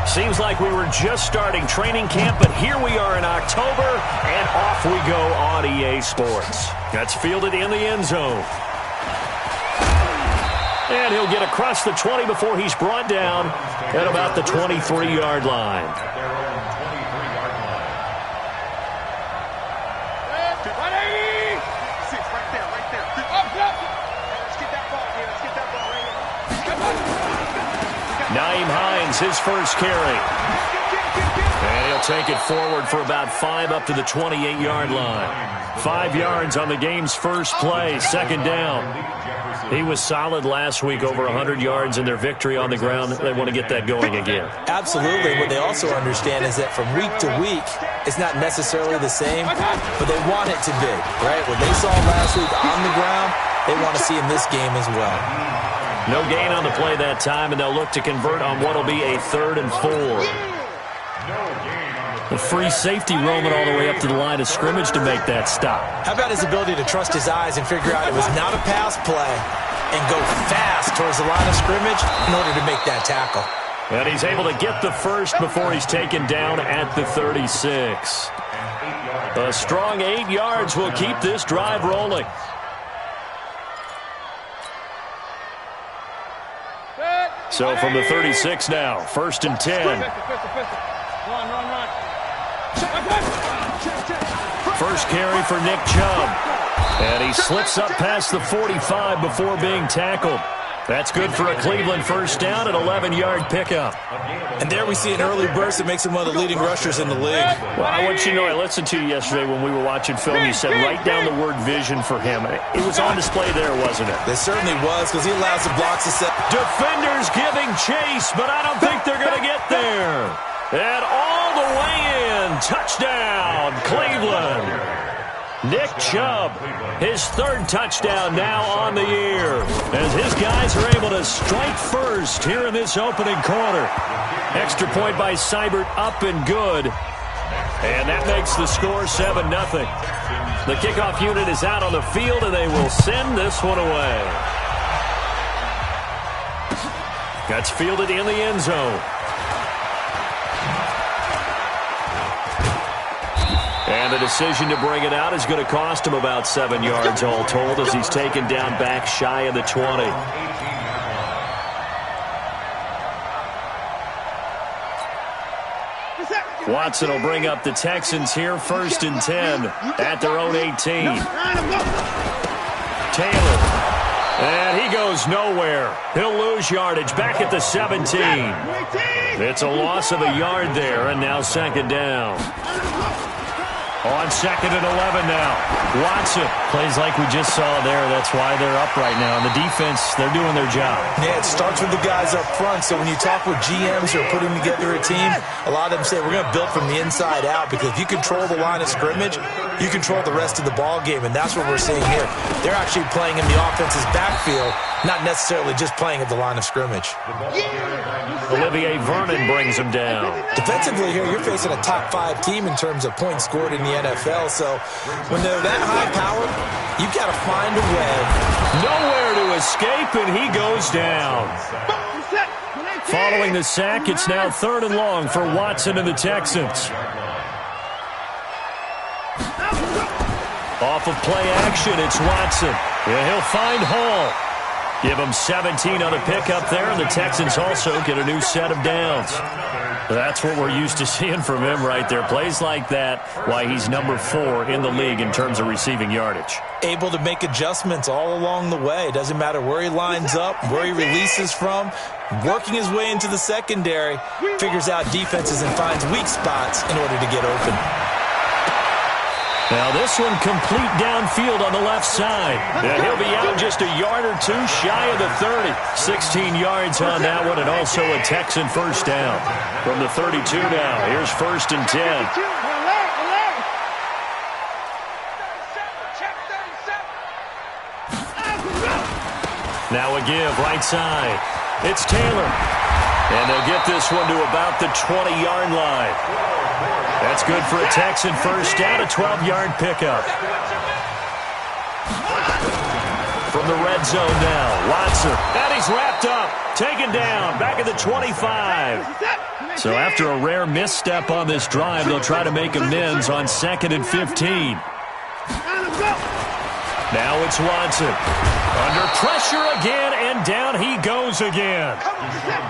Seems like we were just starting training camp, but here we are in October, and off we go on EA Sports. That's fielded in the end zone. And he'll get across the 20 before he's brought down at about the 23-yard line. Nyheim Hines, his first carry. And he'll take it forward for about 5 up to the 28-yard line. 5 yards on the game's first play, second down. He was solid last week, over 100 yards in their victory on the ground. They want to get that going again. Absolutely. What they also understand is that from week to week, it's not necessarily the same, but they want it to be, right? What they saw last week on the ground, they want to see in this game as well. No gain on the play that time, and they'll look to convert on what will be a 3rd and 4. The free safety roaming all the way up to the line of scrimmage to make that stop. How about his ability to trust his eyes and figure out it was not a pass play and go fast towards the line of scrimmage in order to make that tackle. And he's able to get the first before he's taken down at the 36. A strong 8 yards will keep this drive rolling. So from the 36 now, 1st and 10. First carry for Nick Chubb. And he slips up past the 45 before being tackled. That's good for a Cleveland first down, an 11-yard pickup. And there we see an early burst that makes him one of the leading rushers in the league. Well, I want you to know, I listened to you yesterday when we were watching film. You said write down the word vision for him. It was on display there, wasn't it? It certainly was, because he allows the blocks to set. Defenders giving chase, but I don't think they're going to get there. And all the way in, touchdown, Cleveland. Nick Chubb, his 3rd touchdown now on the year, as his guys are able to strike first here in this opening quarter. Extra point by Seibert, up and good. And that makes the score 7-0. The kickoff unit is out on the field, and they will send this one away. That's fielded in the end zone. And the decision to bring it out is going to cost him about 7 yards all told, as he's taken down back shy of the 20. Watson will bring up the Texans here, 1st and 10 at their own 18. Taylor. And he goes nowhere. He'll lose yardage back at the 17. It's a loss of a yard there, and now 2nd down. On 2nd and 11 now. Watson. Plays like we just saw there. That's why they're up right now. And the defense, they're doing their job. Yeah, it starts with the guys up front. So when you talk with GMs who are putting together a team, a lot of them say we're going to build from the inside out, because if you control the line of scrimmage, you control the rest of the ball game, and that's what we're seeing here. They're actually playing in the offense's backfield, not necessarily just playing at the line of scrimmage. Olivier Vernon brings him down. Defensively here, you're facing a top 5 team in terms of points scored in the NFL. So when they're that high powered, you've got to find a way. Nowhere to escape, and he goes down. Following the sack, it's now 3rd and long for Watson and the Texans. Off of play action, it's Watson. Yeah, he'll find Hall. Give him 17 on a pickup there, and the Texans also get a new set of downs. That's what we're used to seeing from him right there. Plays like that, why he's number 4 in the league in terms of receiving yardage. Able to make adjustments all along the way. Doesn't matter where he lines up, where he releases from. Working his way into the secondary, figures out defenses and finds weak spots in order to get open. Now this one complete downfield on the left side. And he'll be out just a yard or two shy of the 30. 16 yards on that one, and also a Texan first down. From the 32 now, here's 1st and 10. Now a give, right side. It's Taylor. And they'll get this one to about the 20-yard line. That's good for a Texan first down, a 12-yard pickup. From from the red zone now. Watson, and he's wrapped up. Taken down, back at the 25. So after a rare misstep on this drive, they'll try to make amends on 2nd and 15. Now it's Watson. Under pressure again, and down he goes again.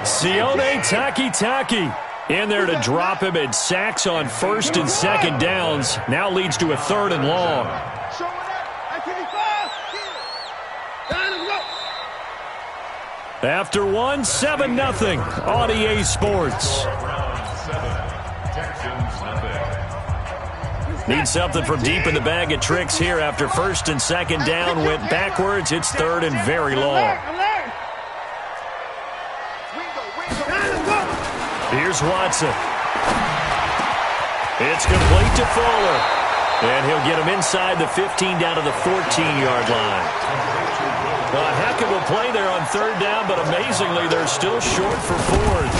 Sione Takitaki in there to drop him, and sacks on 1st and 2nd downs. Now leads to a 3rd and long. After one, 7-0 on EA Sports. Need something from deep in the bag of tricks here after 1st and 2nd down. Went backwards. It's 3rd and very long. Here's Watson. It's complete to Fuller. And he'll get him inside the 15 down to the 14-yard line. A heck of a play there on 3rd down, but amazingly, they're still short for 4th.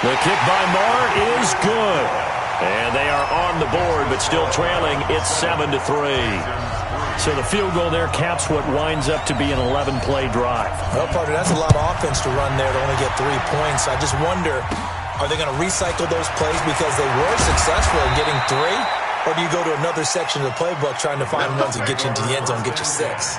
The kick by Marr is good. And they are on the board, but still trailing. It's 7-3. So the field goal there caps what winds up to be an 11-play drive. Well, partner, that's a lot of offense to run there to only get 3 points. I just wonder, are they going to recycle those plays because they were successful in getting 3? Or do you go to another section of the playbook trying to find ones that get you into the end zone, get you 6?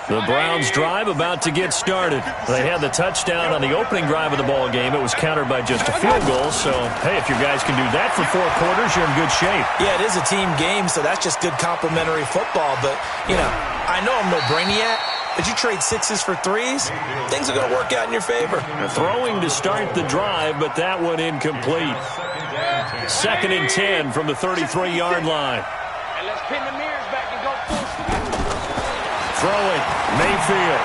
The Browns drive about to get started. They had the touchdown on the opening drive of the ball game. It was countered by just a field goal. So, hey, if your guys can do that for 4 quarters, you're in good shape. Yeah, it is a team game, so that's just good complimentary football. But, you know, I know I'm no brainiac, but you trade 6s for 3s, things are going to work out in your favor. Throwing to start the drive, but that one incomplete. 2nd and 10 from the 33-yard line. And let's pin the mirrors back and go full speed. Throwing, Mayfield.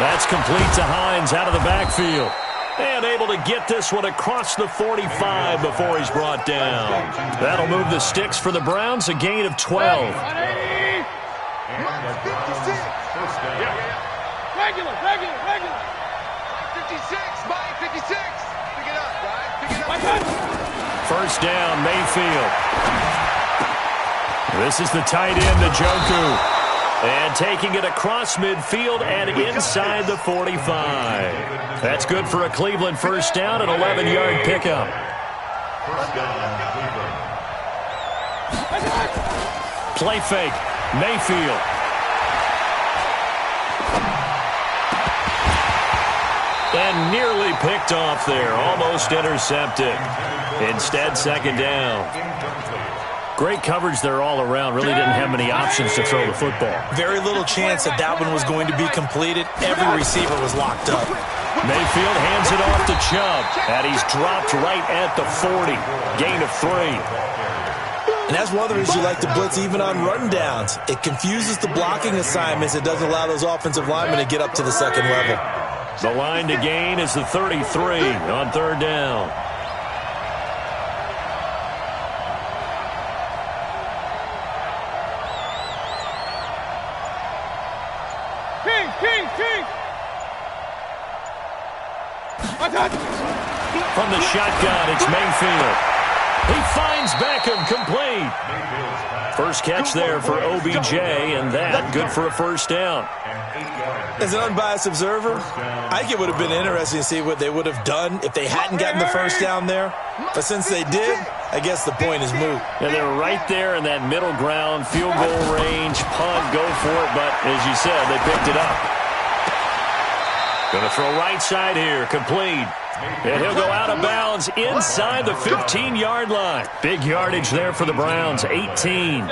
That's complete to Hines out of the backfield. And able to get this one across the 45 before he's brought down. That'll move the sticks for the Browns, a gain of 12. Regular. Pick it up, guys. Pick it up. First down, Mayfield. This is the tight end, Njoku. And taking it across midfield and inside the 45. That's good for a Cleveland first down, an 11-yard pickup. Play fake, Mayfield. And nearly picked off there, almost intercepted. Instead, 2nd down. Great coverage there all around. Really didn't have many options to throw the football. Very little chance that one was going to be completed. Every receiver was locked up. Mayfield hands it off to Chubb. And he's dropped right at the 40. Gain of 3. And that's one of the reasons you like to blitz even on rundowns. It confuses the blocking assignments. It doesn't allow those offensive linemen to get up to the 2nd level. The line to gain is the 33 on 3rd down. From the shotgun, it's Mayfield. He finds Beckham, complete. First catch there for OBJ, and that good for a first down. As an unbiased observer, I think it would have been interesting to see what they would have done if they hadn't gotten the first down there. But since they did, I guess the point is moot. And they're right there in that middle ground, field goal range, punt, go for it. But as you said, they picked it up. Going to throw right side here, complete. And he'll go out of bounds inside the 15-yard line. Big yardage there for the Browns, 18. Alert,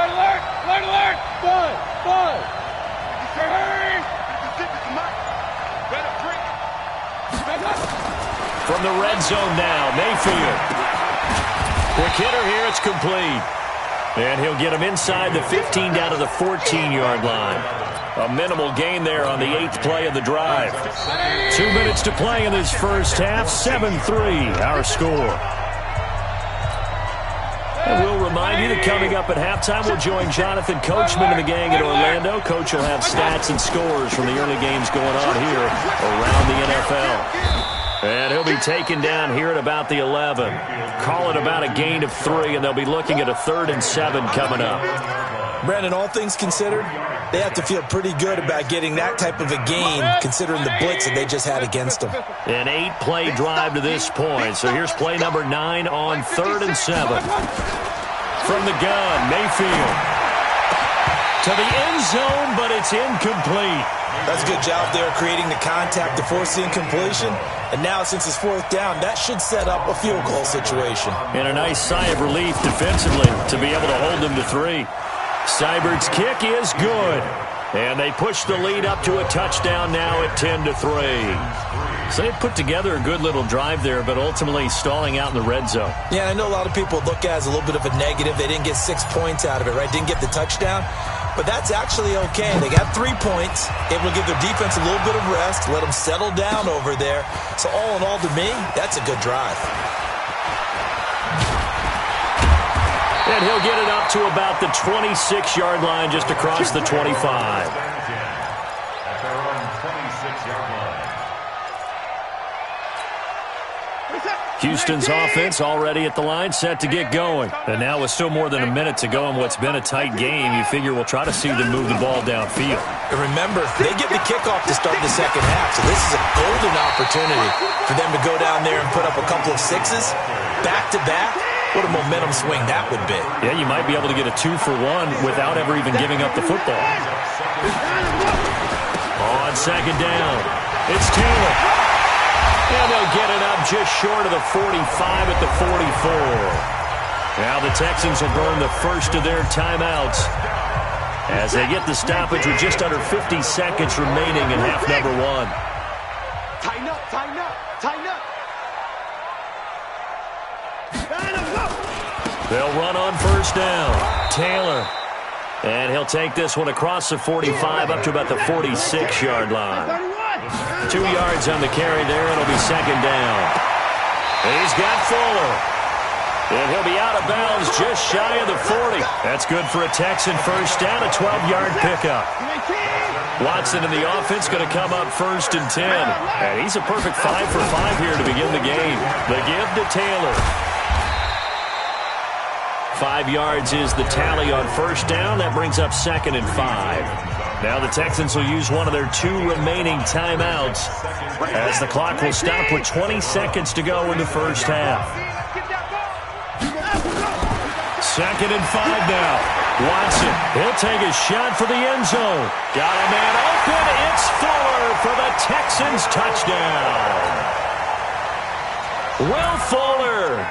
alert, alert, alert. Bud. From the red zone now, Mayfield. Quick hitter here, it's complete. And he'll get him inside the 15 down to the 14-yard line. A minimal gain there on the 8th play of the drive. 2 minutes to play in this first half. 7-3, our score. And we'll remind you that coming up at halftime, we'll join Jonathan Coachman and the gang in Orlando. Coach will have stats and scores from the early games going on here around the NFL. And he'll be taken down here at about the 11. Call it about a gain of 3, and they'll be looking at a 3rd and 7 coming up. Brandon, all things considered, they have to feel pretty good about getting that type of a gain, considering the blitz that they just had against them. An 8-play drive to this point. So here's play number 9 on 3rd and 7. From the gun, Mayfield. To the end zone, but it's incomplete. That's a good job there creating the contact to force the incompletion. And now, since it's 4th down, that should set up a field goal situation. And a nice sigh of relief defensively to be able to hold them to 3. Seibert's kick is good. And they push the lead up to a touchdown now at 10-3. So they put together a good little drive there, but ultimately stalling out in the red zone. Yeah, I know a lot of people look at it as a little bit of a negative. They didn't get 6 points out of it, right? Didn't get the touchdown. But that's actually okay. They got 3 points, able to give their defense a little bit of rest, let them settle down over there. So all in all, to me, that's a good drive. And he'll get it up to about the 26-yard line, just across the 25. Houston's offense already at the line, set to get going. And now with still more than a minute to go in what's been a tight game, you figure we'll try to see them move the ball downfield. And remember, they get the kickoff to start the second half, so this is a golden opportunity for them to go down there and put up a couple of 6s, back-to-back. What a momentum swing that would be. Yeah, you might be able to get a 2-for-1 without ever even giving up the football. On second down, it's Taylor. And they'll get it up just short of the 45 at the 44. Now the Texans will burn the first of their timeouts as they get the stoppage with just under 50 seconds remaining in half number 1. Tighten up, tighten up, tighten up. They'll run on first down. Taylor. And he'll take this one across the 45 up to about the 46-yard line. 2 yards on the carry there. It'll be second down. He's got Fuller. And he'll be out of bounds just shy of the 40. That's good for a Texan first down, a 12-yard pickup. Watson in the offense going to come up first and 10. And he's a perfect 5 for 5 here to begin the game. The give to Taylor. 5 yards is the tally on first down. That brings up second and 5. Now the Texans will use one of their 2 remaining timeouts as the clock will stop with 20 seconds to go in the first half. Second and 5 now. Watson, he'll take a shot for the end zone. Got a man open. It's Fuller for the Texans touchdown. Will Fuller,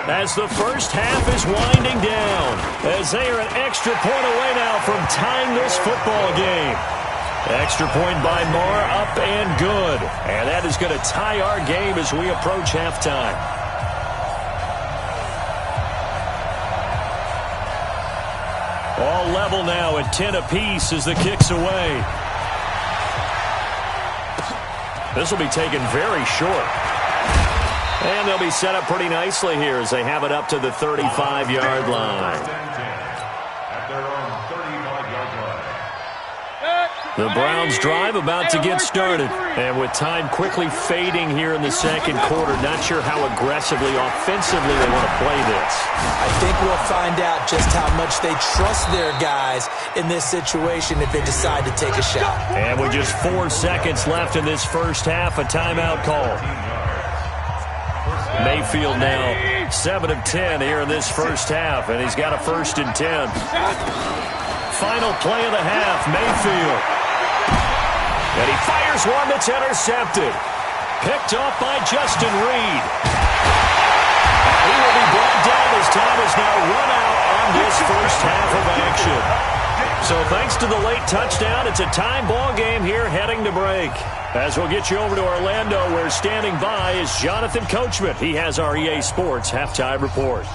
as the first half is winding down, as they are an extra point away now from tying this football game. Extra point by Marr, up and good. And that is going to tie our game as we approach halftime. All level now at 10 apiece as the kick's away. This will be taken very short. And they'll be set up pretty nicely here as they have it up to the 35-yard line. The Browns drive about to get started. And with time quickly fading here in the second quarter, not sure how aggressively, offensively they want to play this. I think we'll find out just how much they trust their guys in this situation if they decide to take a shot. And with just 4 seconds left in this first half, a timeout call. Mayfield now 7 of 10 here in this first half, and he's got a first and 10. Final play of the half, Mayfield. And he fires one that's intercepted. Picked off by Justin Reed. He will be brought down as time is now run out on this first half of action. So thanks to the late touchdown, it's a tie ball game here heading to break. As we'll get you over to Orlando, where standing by is Jonathan Coachman. He has our EA Sports halftime report.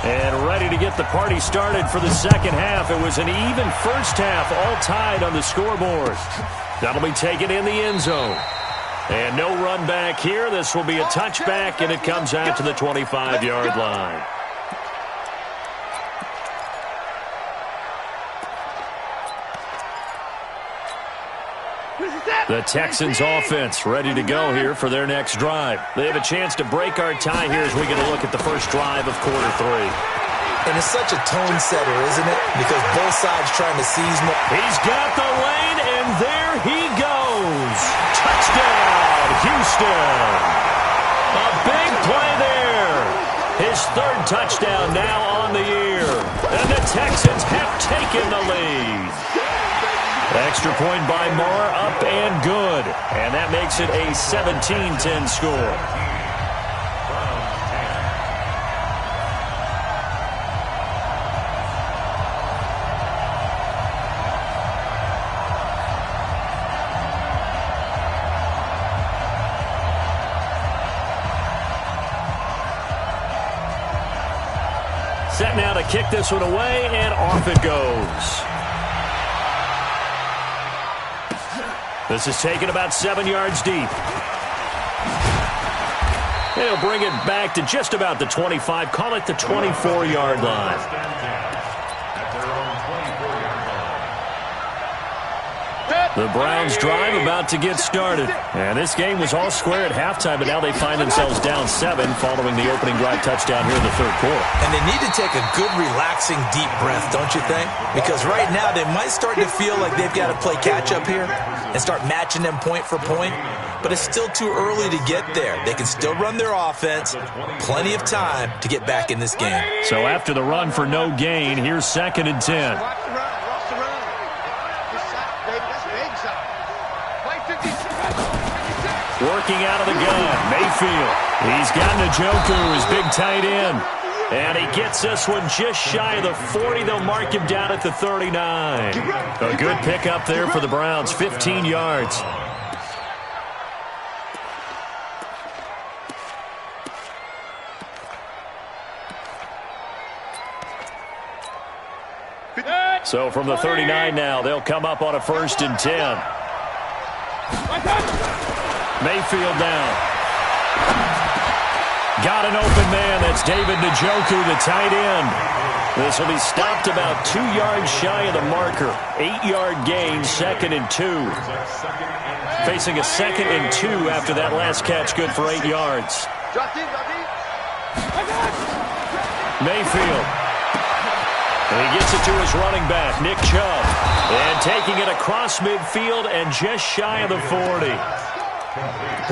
And ready to get the party started for the second half. It was an even first half, all tied on the scoreboard. That'll be taken in the end zone. And no run back here. This will be a touchback, and it comes out to the 25-yard line. The Texans offense ready to go here for their next drive. They have a chance to break our tie here as we get a look at the first drive of quarter three. And it's such a tone setter, isn't it? Because both sides trying to seize more. He's got the lane, and there he goes. Touchdown, Houston. A big play there. His third touchdown now on the year. And the Texans have taken the lead. Extra point by Moore, up and good. And that makes it a 17-10 score. Set now to kick this one away, and off it goes. This is taken about 7 yards deep. They'll bring it back to just about the 25, call it the 24-yard line. The Browns drive about to get started. And this game was all square at halftime, but now they find themselves down 7 following the opening drive touchdown here in the third quarter. And they need to take a good, relaxing, deep breath, don't you think? Because right now they might start to feel like they've got to play catch-up here and start matching them point for point. But it's still too early to get there. They can still run their offense. Plenty of time to get back in this game. So after the run for no gain, here's 2nd and 10. Working out of the gun, Mayfield. He's got Njoku, his big tight end. And he gets this one just shy of the 40. They'll mark him down at the 39. A good pickup there for the Browns, 15 yards. So from the 39 now, they'll come up on a 1st and 10. Mayfield down. Got an open man. That's David Njoku, the tight end. This will be stopped about 2 yards shy of the marker. 8-yard gain, 2nd and 2. Facing a 2nd and 2 after that last catch, good for 8 yards. Mayfield. And he gets it to his running back, Nick Chubb. And taking it across midfield and just shy of the 40.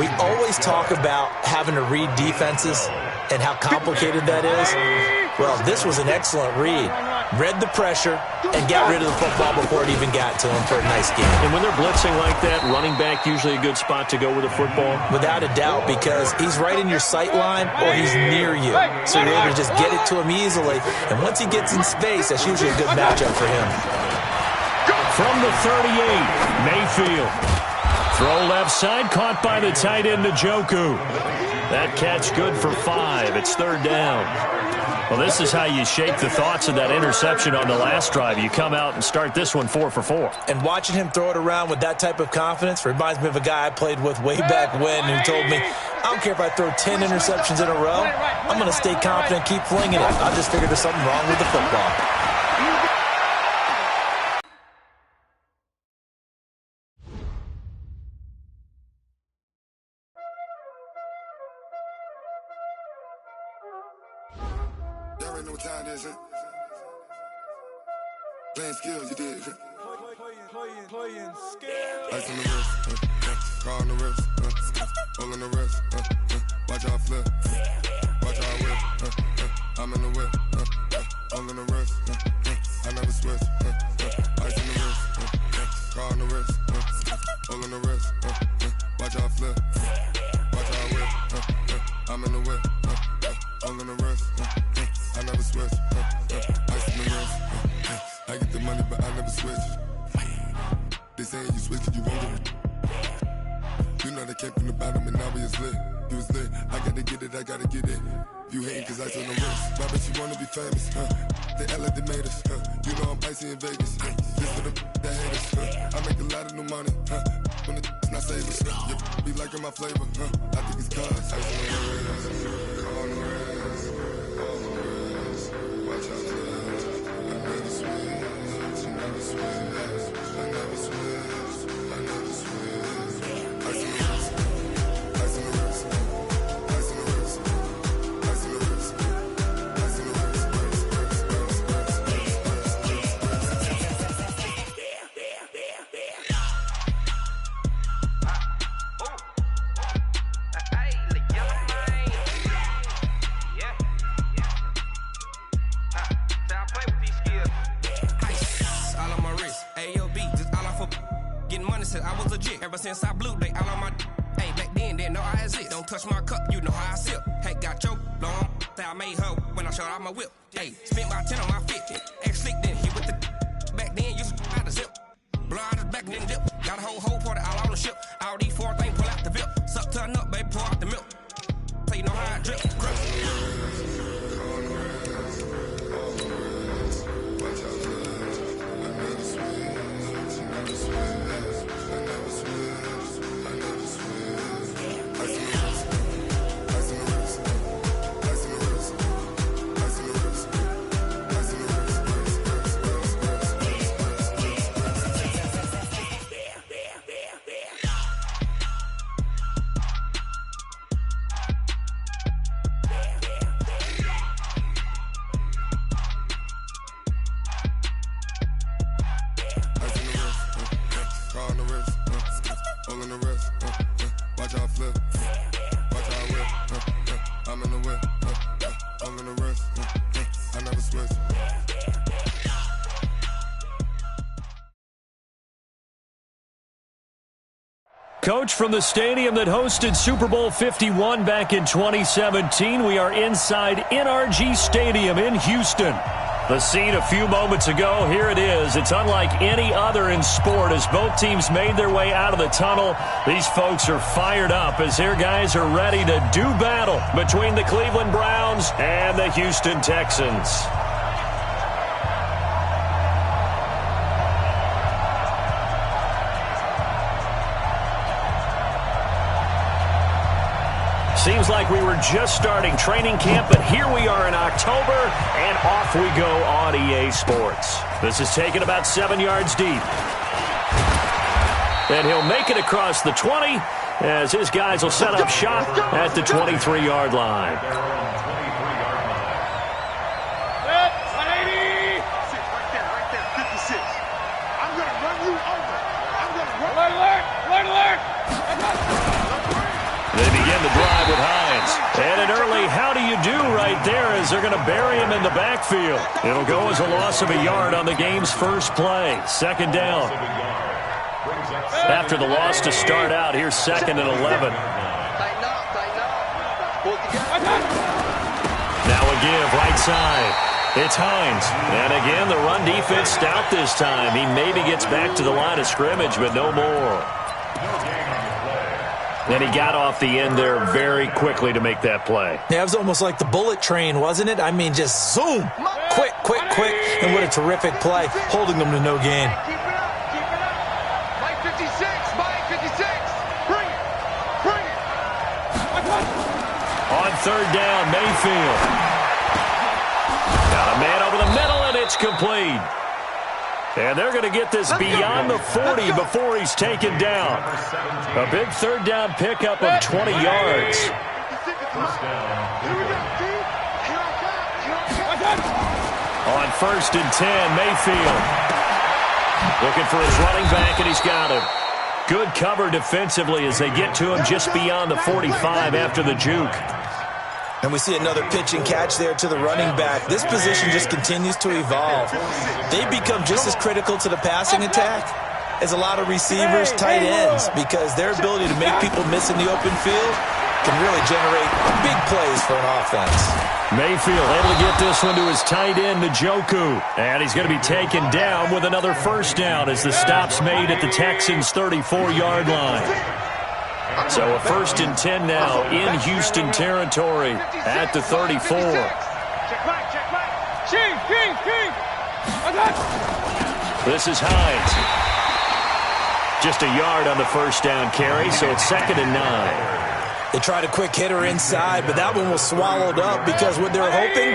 We always talk about having to read defenses and how complicated that is. Well, this was an excellent read. Read the pressure and got rid of the football before it even got to him for a nice game. And when they're blitzing like that, running back usually a good spot to go with the football? Without a doubt, because he's right in your sight line or he's near you. So you're able to just get it to him easily. And once he gets in space, that's usually a good matchup for him. From the 38, Mayfield. Throw left side, caught by the tight end, Njoku. That catch good for 5. It's 3rd down. Well, this is how you shake the thoughts of that interception on the last drive. You come out and start this one 4 for 4. And watching him throw it around with that type of confidence reminds me of a guy I played with way back when who told me, I don't care if I throw 10 interceptions in a row. I'm going to stay confident, keep flinging it. I just figured there's something wrong with the football. Y'all already know what time it is, huh? Playing skills, you did. Playing skills. Ice on the wrist, car on the wrist, hole on the wrist, watch out flip, watch out whip, I'm in the whip, hole in the wrist, I never switch, ice on the wrist, car on the wrist, hole in the wrist, watch out flip, watch out whip, I'm in the whip, hole in the wrist, I never switch, ice on the wrist, I get the money but I never switch. They say you switch it, you won't get it. You know that I came from the bottom and now we is lit. You was lit, I gotta get it, I gotta get it. You hating cause ice on the wrist. My bitch, you wanna be famous, They act like they made us, You know I'm icy in Vegas, Just for the that hate us, I make a lot of new money, When it's not savers, Be liking my flavor, I think it's cause ice on the wrist, on the wrist, on the wrist. Watch out, I never switch, I never switch, I never switch, I never switch. Ice on the wrist, ice on the wrist, ice on the wrist, ice on the wrist, ice on the wrist, I was legit ever since I blew. They all on my hey back then didn't know I exist. Don't touch my cup, you know how I sip. Hey, got your long say I made her when I showed out my whip. Hey, spent my 10 on my 50. Ex slick then hit with the back then used to out the zip. Blow out his back then dip. Got a whole party all on the ship. All these 4 things pull out the VIP. Suck to a nut, baby, pour out the milk. So you know how I drip. Coach, from the stadium that hosted Super Bowl 51 back in 2017, we are inside NRG Stadium in Houston. The scene a few moments ago, here it is. It's unlike any other in sport as both teams made their way out of the tunnel. These folks are fired up as their guys are ready to do battle between the Cleveland Browns and the Houston Texans. Seems like we were just starting training camp, but here we are in October, and off we go on EA Sports. This is taken about 7 yards deep. And he'll make it across the 20 as his guys will set up shop at the 23-yard line. They begin the drive with Hines. And an early how do you do right there as they're going to bury him in the backfield. It'll go as a loss of a yard on the game's first play. Second down. After the loss to start out, here's 2nd and 11. Now a give, right side. It's Hines. And again, the run defense stout this time. He maybe gets back to the line of scrimmage, but no more. And he got off the end there very quickly to make that play. Yeah, it was almost like the bullet train, wasn't it? I mean, just zoom. Quick, quick, quick. And what a terrific play, holding them to no gain. Keep it up, keep it up. Mike 56, Mike 56. Bring it, bring it. On third down, Mayfield. Got a man over the middle, and it's complete. And they're going to get this beyond the 40 before he's taken down. A big third down pickup of 20 yards. On 1st and 10, Mayfield. Looking for his running back, and he's got him. Good cover defensively as they get to him just beyond the 45 after the juke. And we see another pitch and catch there to the running back. This position just continues to evolve. They become just as critical to the passing attack as a lot of receivers, tight ends, because their ability to make people miss in the open field can really generate big plays for an offense. Mayfield able to get this one to his tight end, Njoku. And he's going to be taken down with another first down as the stop's made at the Texans' 34-yard line. So a 1st and 10 now in Houston territory at the 34. Check back, check back. This is Hines. Just a yard on the 1st down carry, so it's 2nd and 9. They tried a quick hitter inside, but that one was swallowed up because what they're hoping,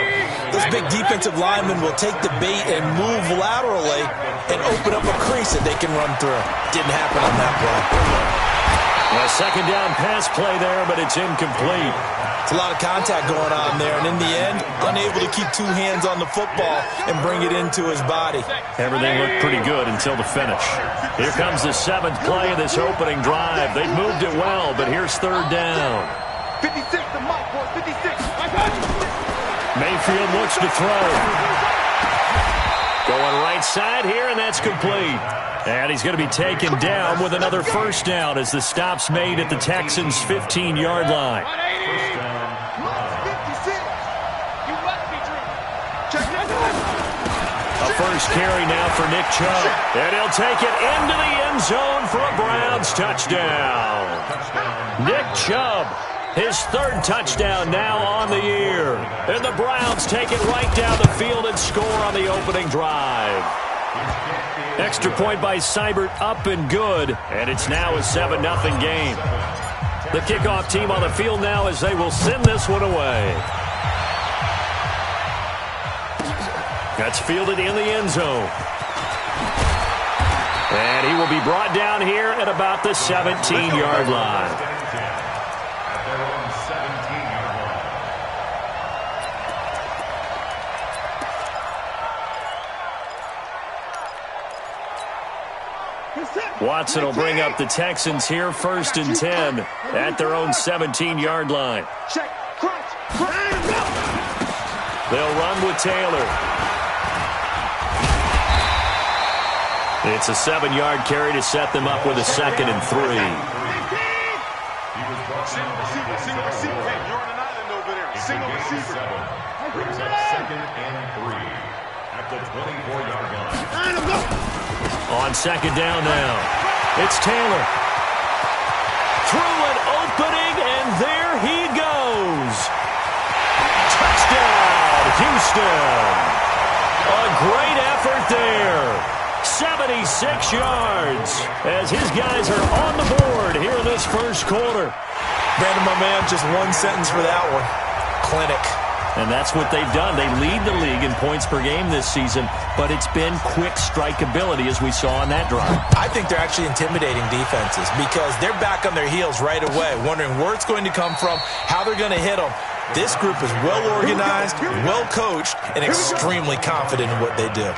those big defensive linemen will take the bait and move laterally and open up a crease that they can run through. Didn't happen on that play. A 2nd down pass play there, but it's incomplete. It's a lot of contact going on there, and in the end, unable to keep 2 hands on the football and bring it into his body. Everything looked pretty good until the finish. Here comes the 7th play of this opening drive. They've moved it well, but here's 3rd down. 56 to Mike, boy, 56. Mayfield looks to throw. Going right side here, and that's complete. And he's going to be taken down with another 1st down as the stop's made at the Texans' 15-yard line. A 1st carry now for Nick Chubb. And he'll take it into the end zone for a Browns touchdown. Nick Chubb, his 3rd touchdown now on the year. And the Browns take it right down the field and score on the opening drive. Extra point by Seibert up and good. And it's now a 7-0 game. The kickoff team on the field now as they will send this one away. That's fielded in the end zone. And he will be brought down here at about the 17-yard line. Watson will bring up the Texans here, 1st and 10 at their own 17-yard line. They'll run with Taylor. It's a 7-yard carry to set them up with a 2nd and 3. Single receiver. Hey, you're on an island over there. Single receiver. Brings up 2nd and 3 at the 24-yard line. On 2nd down now, it's Taylor. Through an opening, and there he goes. Touchdown, Houston. A great effort there. 76 yards as his guys are on the board here in this 1st quarter. Brandon, my man, just one sentence for that one. Clinic. And that's what they've done. They lead the league in points per game this season, but it's been quick strikeability as we saw on that drive. I think they're actually intimidating defenses because they're back on their heels right away, wondering where it's going to come from, how they're going to hit them. This group is well organized, well coached, and extremely confident in what they do.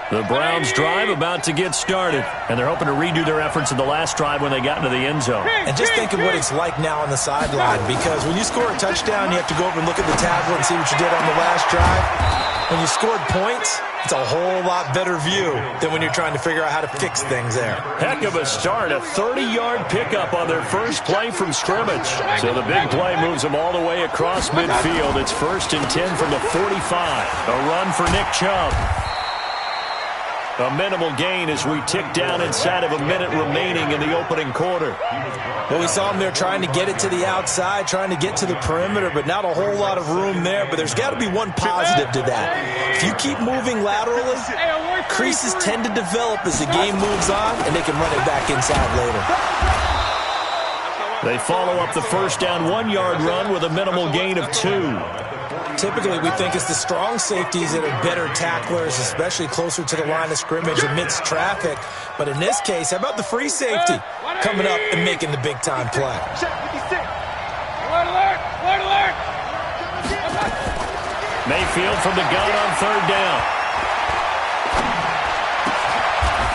The Browns drive about to get started, and they're hoping to redo their efforts in the last drive when they got into the end zone. And just think of what it's like now on the sideline, because when you score a touchdown, you have to go over and look at the tablet and see what you did on the last drive. When you scored points, it's a whole lot better view than when you're trying to figure out how to fix things there. Heck of a start, a 30-yard pickup on their first play from scrimmage. So the big play moves them all the way across midfield. It's 1st and 10 from the 45. A run for Nick Chubb. A minimal gain as we tick down inside of a minute remaining in the opening quarter. Well, we saw him there trying to get it to the outside, trying to get to the perimeter, but not a whole lot of room there. But there's got to be one positive to that. If you keep moving laterally, creases tend to develop as the game moves on, and they can run it back inside later. They follow up the 1st down 1-yard run with a minimal gain of 2. Typically, we think it's the strong safeties that are better tacklers, especially closer to the line of scrimmage amidst traffic. But in this case, how about the free safety coming up and making the big-time play? Mayfield from the gun on 3rd down.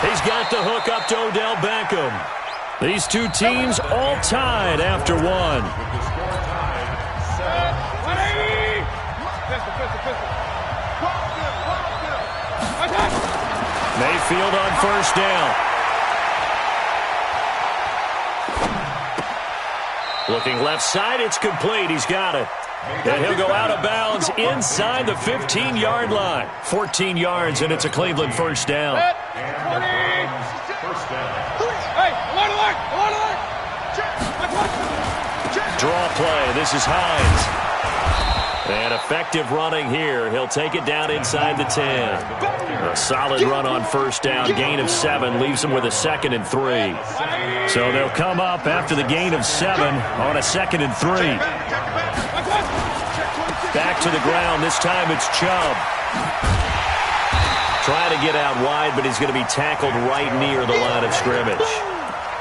He's got the hook up to Odell Beckham. These two teams all tied after one. Mayfield on 1st down. Looking left side, it's complete. He's got it. And he'll go out of bounds inside the 15-yard line. 14 yards, and it's a Cleveland first down. Draw play. This is Hines. And effective running here. He'll take it down inside the 10. A solid run on first down. Gain of 7 leaves him with a 2nd and 3. So they'll come up after the gain of 7 on a 2nd and 3. Back to the ground. This time it's Chubb. Trying to get out wide, but he's going to be tackled right near the line of scrimmage.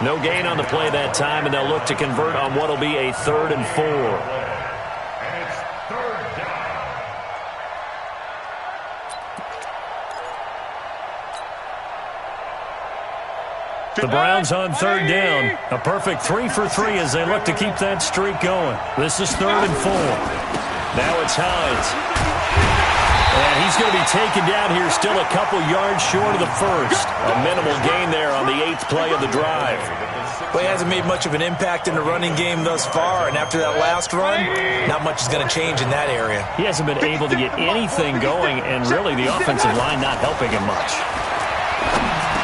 No gain on the play that time, and they'll look to convert on what will be a 3rd and 4. The Browns on 3rd down. A perfect 3 for 3 as they look to keep that streak going. This is 3rd and 4. Now it's Hines. And he's going to be taken down here still a couple yards short of the first. A minimal gain there on the 8th play of the drive. Well, he hasn't made much of an impact in the running game thus far, and after that last run, not much is going to change in that area. He hasn't been able to get anything going, and really the offensive line not helping him much.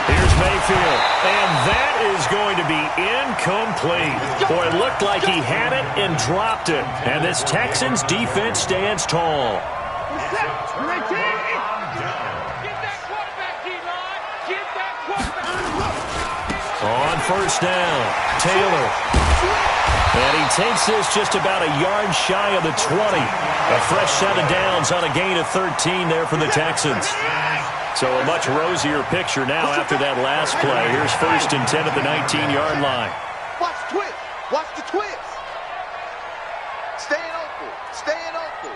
Here's Mayfield, and that is going to be incomplete. Boy, it looked like he had it and dropped it. And this Texans defense stands tall. On first down, Taylor. And he takes this just about a yard shy of the 20. A fresh set of downs on a gain of 13 there for the Texans. So a much rosier picture now after that last play. Here's 1st and 10 at the 19-yard line. Watch the twist. Watch the twist. Staying open. Staying open.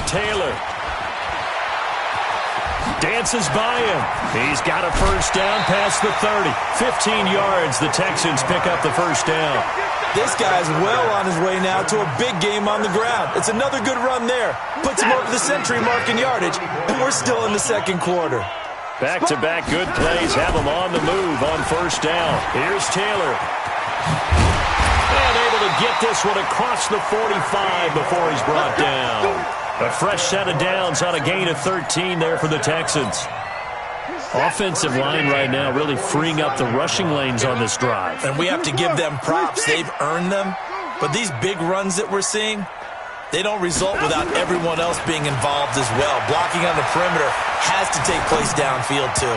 Taylor dances by him. He's got a first down past the 30. 15 yards. The Texans pick up the first down. This guy's well on his way now to a big game on the ground. It's another good run there. Puts him over the century mark in yardage, and we're still in the 2nd quarter. Back-to-back good plays have him on the move on first down. Here's Taylor. And able to get this one across the 45 before he's brought down. A fresh set of downs on a gain of 13 there for the Texans. Offensive line right now really freeing up the rushing lanes on this drive. And we have to give them props. They've earned them. But these big runs that we're seeing, they don't result without everyone else being involved as well. Blocking on the perimeter has to take place downfield too.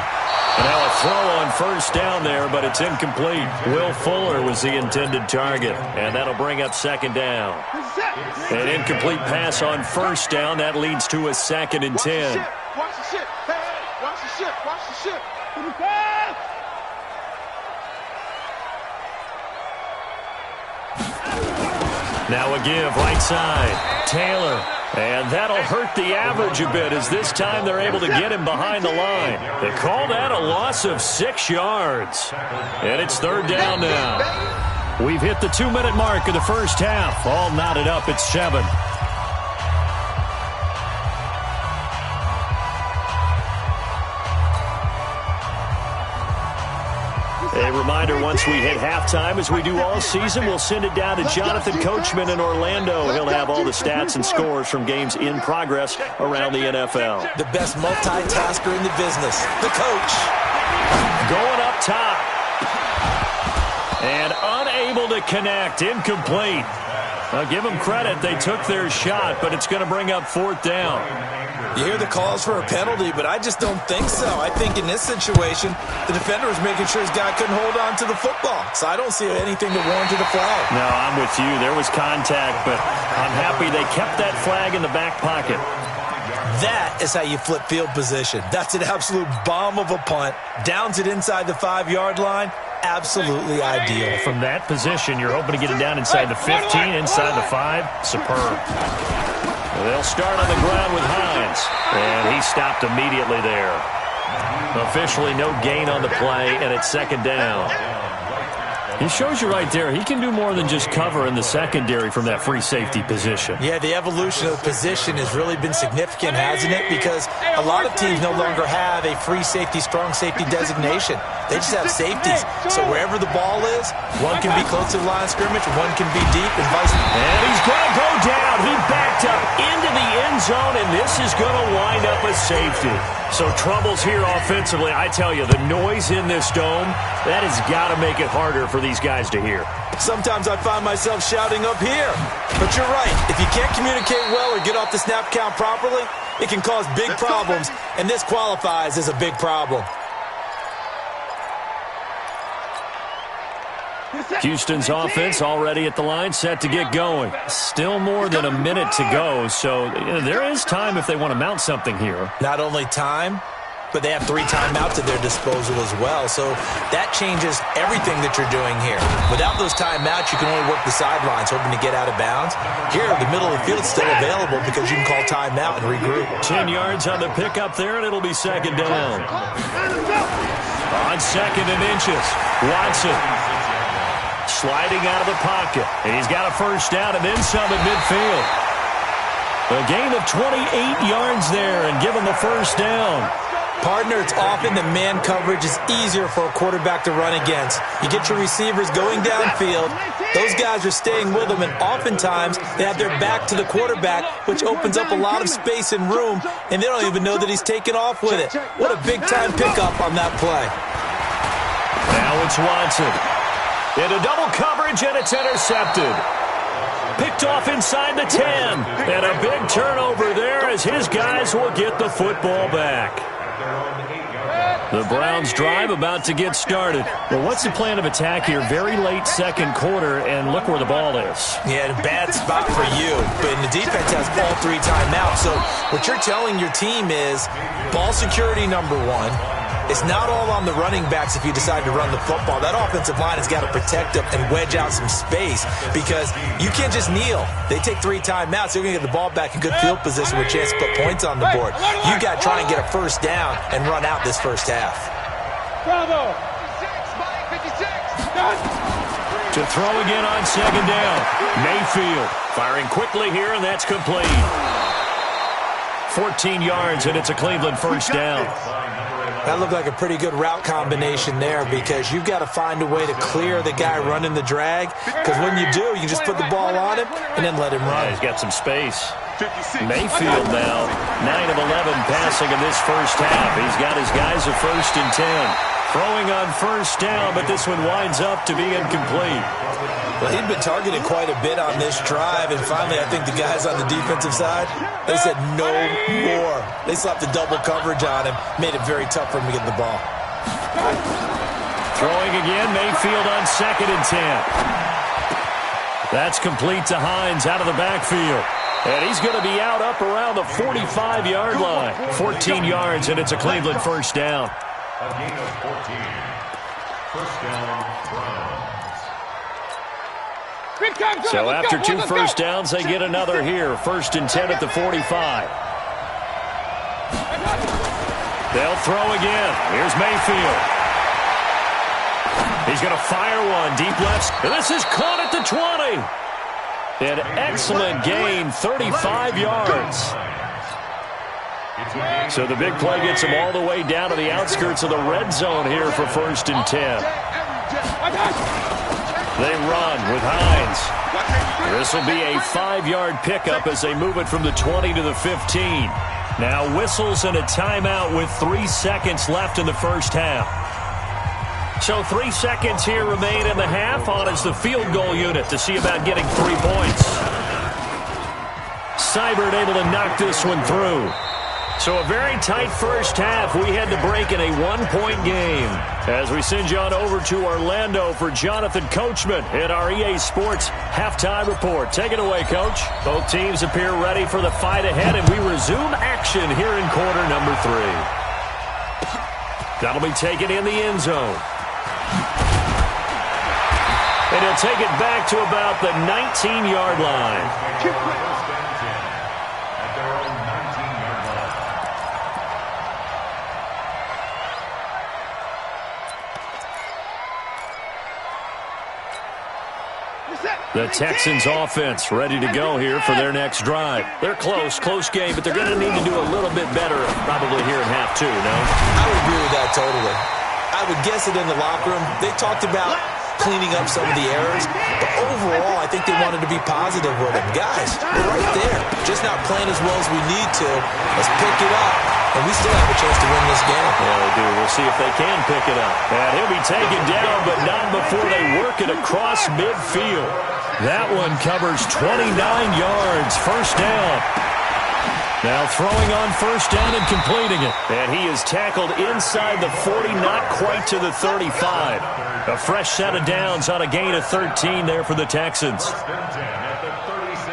And now a throw on first down there, but it's incomplete. Will Fuller was the intended target, and that'll bring up 2nd down. An incomplete pass on first down. That leads to a 2nd and 10. Watch the ship. Hey, watch the ship. Watch the ship. Now a give right side. Taylor. And that'll hurt the average a bit as this time they're able to get him behind the line. They call that a loss of 6 yards. And it's 3rd down now. We've hit the 2-minute mark of the first half. All knotted up at 7. A reminder, once we hit halftime, as we do all season, we'll send it down to Jonathan Coachman in Orlando. He'll have all the stats and scores from games in progress around the NFL. The best multitasker in the business, the coach. Going up top. And unable to connect, incomplete. Now give them credit, they took their shot, but it's going to bring up 4th down. You hear the calls for a penalty, but I just don't think so. I think in this situation, the defender was making sure his guy couldn't hold on to the football. So I don't see anything that warranted a flag. No, I'm with you. There was contact, but I'm happy they kept that flag in the back pocket. That is how you flip field position. That's an absolute bomb of a punt. Downs it inside the 5-yard line. Absolutely ideal. From that position, you're hoping to get it down inside the 15, inside the 5. Superb. They'll start on the ground with Hines. And he stopped immediately there. Officially no gain on the play, and it's 2nd down. It shows you right there, he can do more than just cover in the secondary from that free safety position. Yeah, the evolution of the position has really been significant, hasn't it? Because a lot of teams no longer have a free safety, strong safety designation. They just have safeties. So wherever the ball is, one can be close to the line of scrimmage, one can be deep, and vice versa. And he's going to go down. He backed up into the end zone, and this is going to wind up a safety. So troubles here offensively. I tell you, the noise in this dome, that has got to make it harder for these guys to hear. Sometimes I find myself shouting up here. But you're right. If you can't communicate well or get off the snap count properly, it can cause big problems, and this qualifies as a big problem. Houston's offense already at the line, set to get going. Still more than a minute to go, so there is time if they want to mount something here. Not only time, but they have 3 timeouts at their disposal as well, so that changes everything that you're doing here. Without those timeouts, you can only work the sidelines, hoping to get out of bounds. Here, the middle of the field is still available because you can call timeout and regroup. 10 yards on the pickup there, and it'll be second down. On 2nd and inches, Watson sliding out of the pocket, and he's got a first down and then some at midfield. A gain of 28 yards there and give him the first down. Partner, it's often that man coverage is easier for a quarterback to run against. You get your receivers going downfield. Those guys are staying with them, and oftentimes they have their back to the quarterback, which opens up a lot of space and room, and they don't even know that he's taken off with it. What a big-time pickup on that play. Now it's Watson. Into double coverage, and it's intercepted. Picked off inside the 10. And a big turnover there as his guys will get the football back. The Browns drive about to get started. Well, what's the plan of attack here? Very late second quarter, and look where the ball is. Yeah, a bad spot for you. But the defense has all 3 timeouts. So what you're telling your team is ball security number 1. It's not all on the running backs if you decide to run the football. That offensive line has got to protect them and wedge out some space because you can't just kneel. They take 3 timeouts. They're going to get the ball back in good field position with a chance to put points on the board. You got to try and get a first down and run out this first half. Bravo. 56. To throw again on second down. Mayfield firing quickly here, and that's complete. 14 yards, and it's a Cleveland first down. That looked like a pretty good route combination there because you've got to find a way to clear the guy running the drag because when you do, you just put the ball on him and then let him run. Yeah, he's got some space. Mayfield now, 9 of 11 passing in this first half. He's got his guys at 1st and 10. Throwing on first down, but this one winds up to be incomplete. Well, he'd been targeted quite a bit on this drive, and finally I think the guys on the defensive side, they said no more. They slapped the double coverage on him, made it very tough for him to get the ball. Throwing again, Mayfield on 2nd and 10. That's complete to Hines out of the backfield. And he's going to be out up around the 45-yard line. 14 yards, and it's a Cleveland first down. A gain of 14. First down, Browns. So after 2 first downs, they get another here. 1st and 10 at the 45. They'll throw again. Here's Mayfield. He's going to fire one deep left. And this is caught at the 20. An excellent gain, 35 yards. So the big play gets him all the way down to the outskirts of the red zone here for 1st and 10. They run with Hines. This will be a 5-yard pickup as they move it from the 20 to the 15. Now whistles and a timeout with 3 seconds left in the first half. So 3 seconds here remain in the half on as the field goal unit to see about getting 3 points. Seibert able to knock this one through. So a very tight first half. We had to break in a 1-point game. As we send you on over to Orlando for Jonathan Coachman at our EA Sports Halftime Report. Take it away, Coach. Both teams appear ready for the fight ahead, and we resume action here in quarter number 3. That'll be taken in the end zone. And he'll take it back to about the 19-yard line. The Texans offense ready to go here for their next drive. They're close game, but they're going to need to do a little bit better probably here in half two, no? I would agree with that totally. I would guess it in the locker room. They talked about cleaning up some of the errors, but overall, I think they wanted to be positive with them. Guys, we're right there. Just not playing as well as we need to. Let's pick it up, and we still have a chance to win this game. Yeah, they do. We'll see if they can pick it up. And he'll be taken down, but not before they work it across midfield. That one covers 29 yards. First down. Now throwing on first down and completing it. And he is tackled inside the 40, not quite to the 35. A fresh set of downs on a gain of 13 there for the Texans.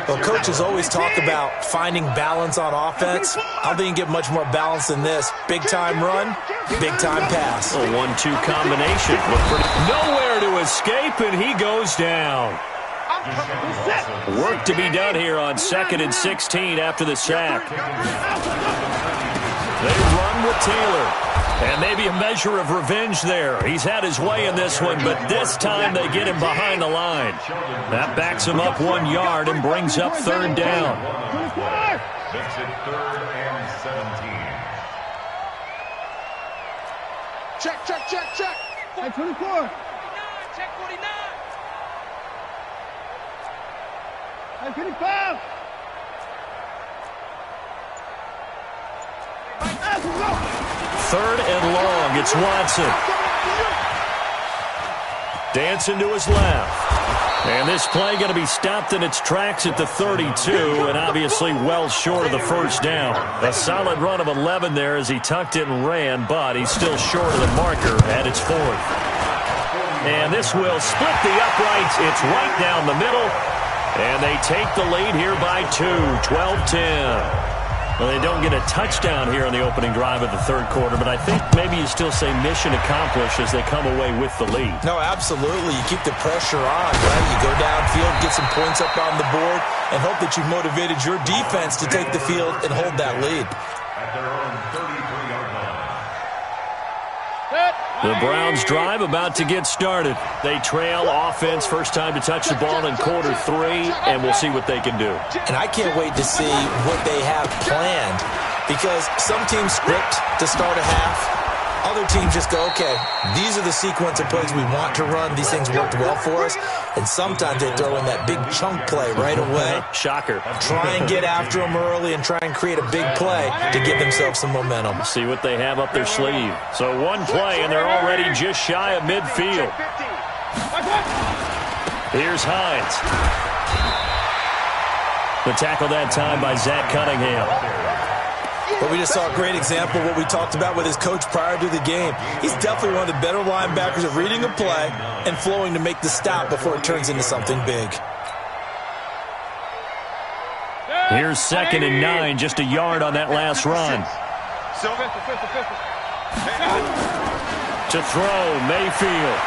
Well, coaches always talk about finding balance on offense. I don't think you can get much more balance than this. Big-time run, big-time pass. A 1-2 combination. Nowhere to escape, and he goes down. Work to be done here on 2nd and 16 after the sack. They run with Taylor. And maybe a measure of revenge there. He's had his way in this one, but this time they get him behind the line. That backs him up 1 yard and brings up third down. Makes it 3rd and 17. Check. 24. Check 49. 25. Third and long. It's Watson. Dancing to his left. And this play going to be stopped in its tracks at the 32, and obviously well short of the first down. A solid run of 11 there as he tucked it and ran, but he's still short of the marker at its 4th. And this will split the uprights. It's right down the middle. And they take the lead here by 2, 12-10. Well, they don't get a touchdown here in the opening drive of the third quarter, but I think maybe you still say mission accomplished as they come away with the lead. No, absolutely. You keep the pressure on, right? You go downfield, get some points up on the board, and hope that you've motivated your defense to take the field and hold that lead. At their own 33-yard line. The Browns drive about to get started. They trail offense, first time to touch the ball in quarter 3, and we'll see what they can do. And I can't wait to see what they have planned, because some teams script to start a half. Other teams just go, okay, these are the sequence of plays we want to run. These things worked well for us. And sometimes they throw in that big chunk play right away. Shocker. Try and get after them early and try and create a big play to give themselves some momentum. See what they have up their sleeve. So one play, and they're already just shy of midfield. Here's Hines. The tackle that time by Zach Cunningham. But we just saw a great example of what we talked about with his coach prior to the game. He's definitely one of the better linebackers at reading a play and flowing to make the stop before it turns into something big. Here's 2nd and 9, just a yard on that last run. To throw, Mayfield.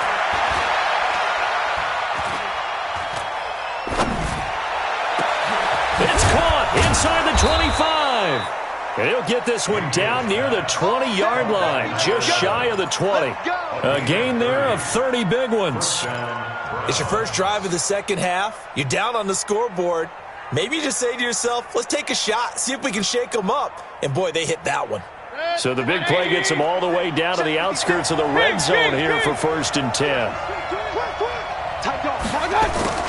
It's caught inside the 25. And he'll get this one down near the 20-yard line, just shy of the 20. A gain there of 30 big ones. It's your first drive of the second half. You're down on the scoreboard. Maybe you just say to yourself, let's take a shot, see if we can shake them up. And, boy, they hit that one. So the big play gets them all the way down to the outskirts of the red zone here for 1st and 10.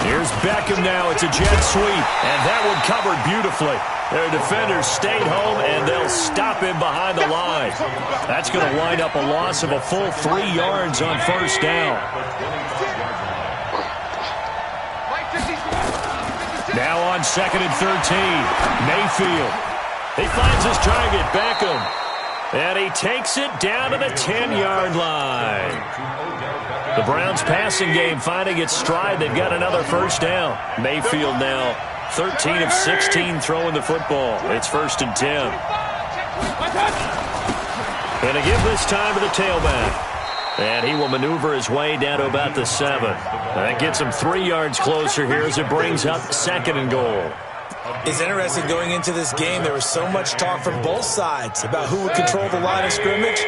Here's Beckham now. It's a jet sweep, and that one covered beautifully. Their defenders stayed home, and they'll stop him behind the line. That's going to wind up a loss of a full 3 yards on first down. Now on 2nd and 13, Mayfield. He finds his target, Beckham. And he takes it down to the 10-yard line. The Browns passing game finding its stride. They've got another first down. Mayfield now 13 of 16 throwing the football. It's 1st and 10. And to give this time to the tailback. And he will maneuver his way down to about the 7. That gets him 3 yards closer here as it brings up 2nd and goal. It's interesting going into this game. There was so much talk from both sides about who would control the line of scrimmage.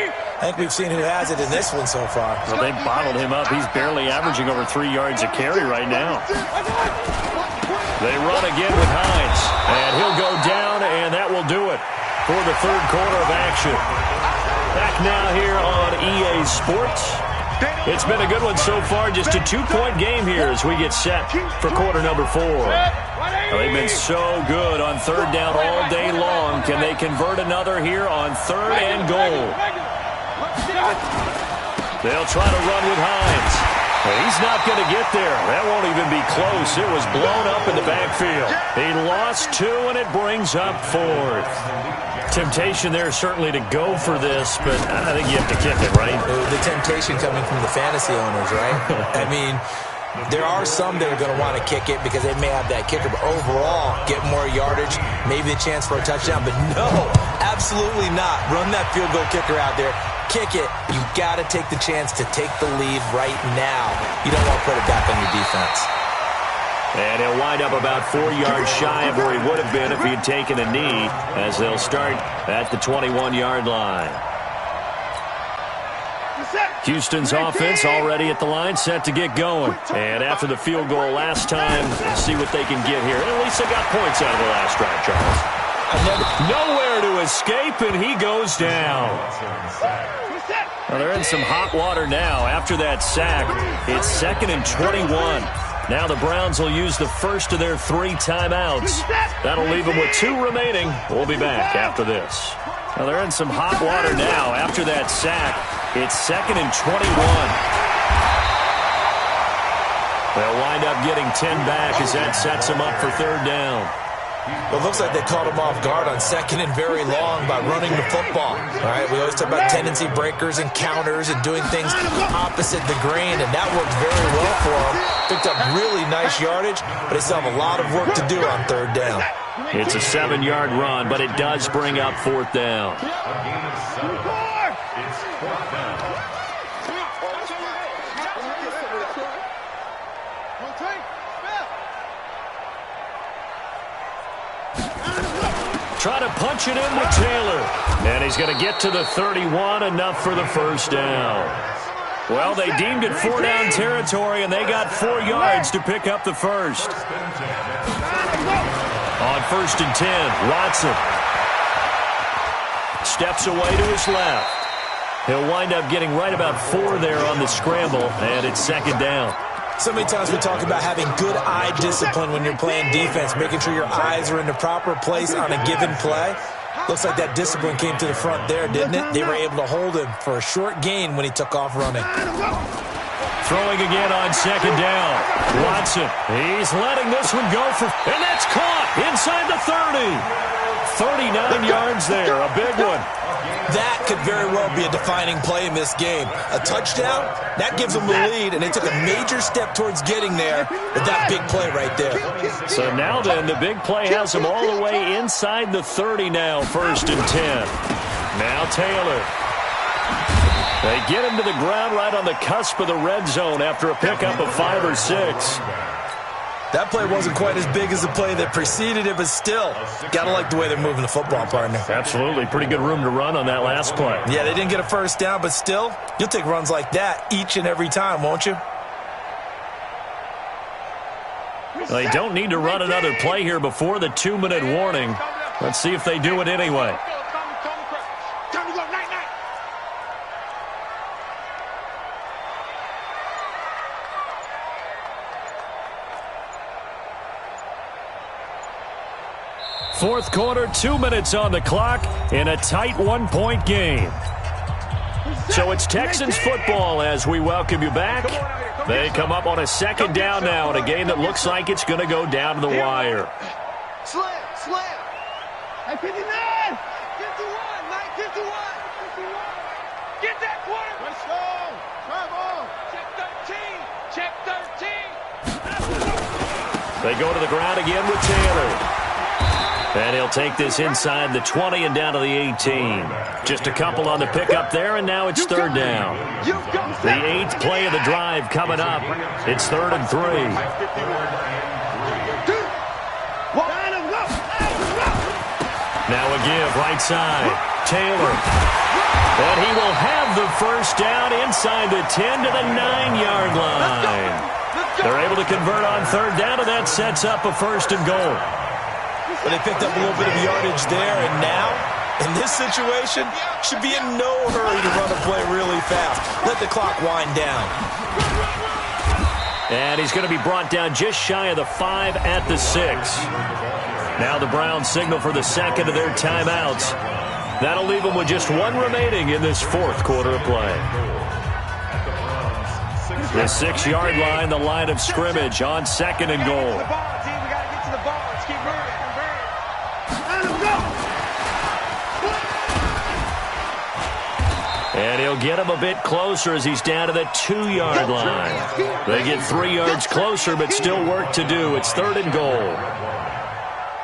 I think we've seen who has it in this one so far. Well, they bottled him up. He's barely averaging over 3 yards a carry right now. They run again with Hines. And he'll go down, and that will do it for the third quarter of action. Back now here on EA Sports. It's been a good one so far. Just a 2-point game here as we get set for quarter number 4. Well, they've been so good on third down all day long. Can they convert another here on third and goal? They'll try to run with Hines. He's not going to get there. That won't even be close. It was blown up in the backfield. He lost 2, and it brings up 4th. Temptation there certainly to go for this, but I think you have to kick it, right? The temptation coming from the fantasy owners, right? I mean, there are some that are going to want to kick it because they may have that kicker, but overall, get more yardage, maybe a chance for a touchdown. But no, absolutely not. Run that field goal kicker out there. Kick it. You got to take the chance to take the lead right now. You don't want to put it back on your defense. And he'll wind up about 4 yards shy of where he would have been if he had taken a knee, as they'll start at the 21-yard line. Houston's offense already at the line, set to get going. And after the field goal last time, see what they can get here. And at least they got points out of the last drive, Charles. Nowhere to escape, and he goes down. Well, they're in some hot water now. After that sack, it's 2nd and 21. Now the Browns will use the first of their 3 timeouts. That'll leave them with 2 remaining. We'll be back after this. Well, they're in some hot water now. After that sack, it's 2nd and 21. They'll wind up getting 10 back as that sets them up for third down. Well, it looks like they caught him off guard on 2nd and very long by running the football. All right, we always talk about tendency breakers and counters and doing things opposite the grain, and that worked very well for him. Picked up really nice yardage, but they still have a lot of work to do on third down. It's a 7-yard run, but it does bring up 4th down. It's 4th down. Try to punch it in with Taylor. And he's going to get to the 31, enough for the first down. Well, they deemed it 4-down territory, and they got 4 yards to pick up the first. On 1st and 10, Watson steps away to his left. He'll wind up getting right about 4 there on the scramble, and it's 2nd down. So many times we talk about having good eye discipline when you're playing defense, making sure your eyes are in the proper place on a given play. Looks like that discipline came to the front there, didn't it? They were able to hold him for a short gain when he took off running. Throwing again on 2nd down. Watson, he's letting this one go for, and that's caught inside the 30. 39 yards there, a big one. That could very well be a defining play in this game. A touchdown, that gives them the lead, and they took a major step towards getting there with that big play right there. So now then, the big play has them all the way inside the 30 now, 1st and 10. Now Taylor. They get him to the ground right on the cusp of the red zone after a pickup of 5 or 6. That play wasn't quite as big as the play that preceded it, but still, got to like the way they're moving the football, partner. Absolutely. Pretty good room to run on that last play. Yeah, they didn't get a first down, but still, you'll take runs like that each and every time, won't you? They don't need to run another play here before the 2-minute warning. Let's see if they do it anyway. Fourth quarter, 2 minutes on the clock in a tight 1-point game. So it's Texans football as we welcome you back. They come up on a 2nd down now in a game that looks like it's going to go down to the wire. Slam. Hey, 59. 51. 51. Get that quarter. Let's go. Come on. Check 13. They go to the ground again with Taylor. And he'll take this inside the 20 and down to the 18. Just a couple on the pickup there, and now it's 3rd down. The 8th play of the drive coming up. It's 3rd and 3. Now a give, right side. Taylor. And he will have the first down inside the 10 to the 9-yard line. They're able to convert on third down, and that sets up a first and goal. Well, they picked up a little bit of yardage there, and now, in this situation, should be in no hurry to run a play really fast. Let the clock wind down. And he's going to be brought down just shy of the 5 at the 6. Now the Browns signal for the second of their timeouts. That'll leave them with just one remaining in this fourth quarter of play. The 6-yard line, the line of scrimmage on second and goal. And he'll get him a bit closer as he's down to the 2-yard line. They get 3 yards closer, but still work to do. It's third and goal.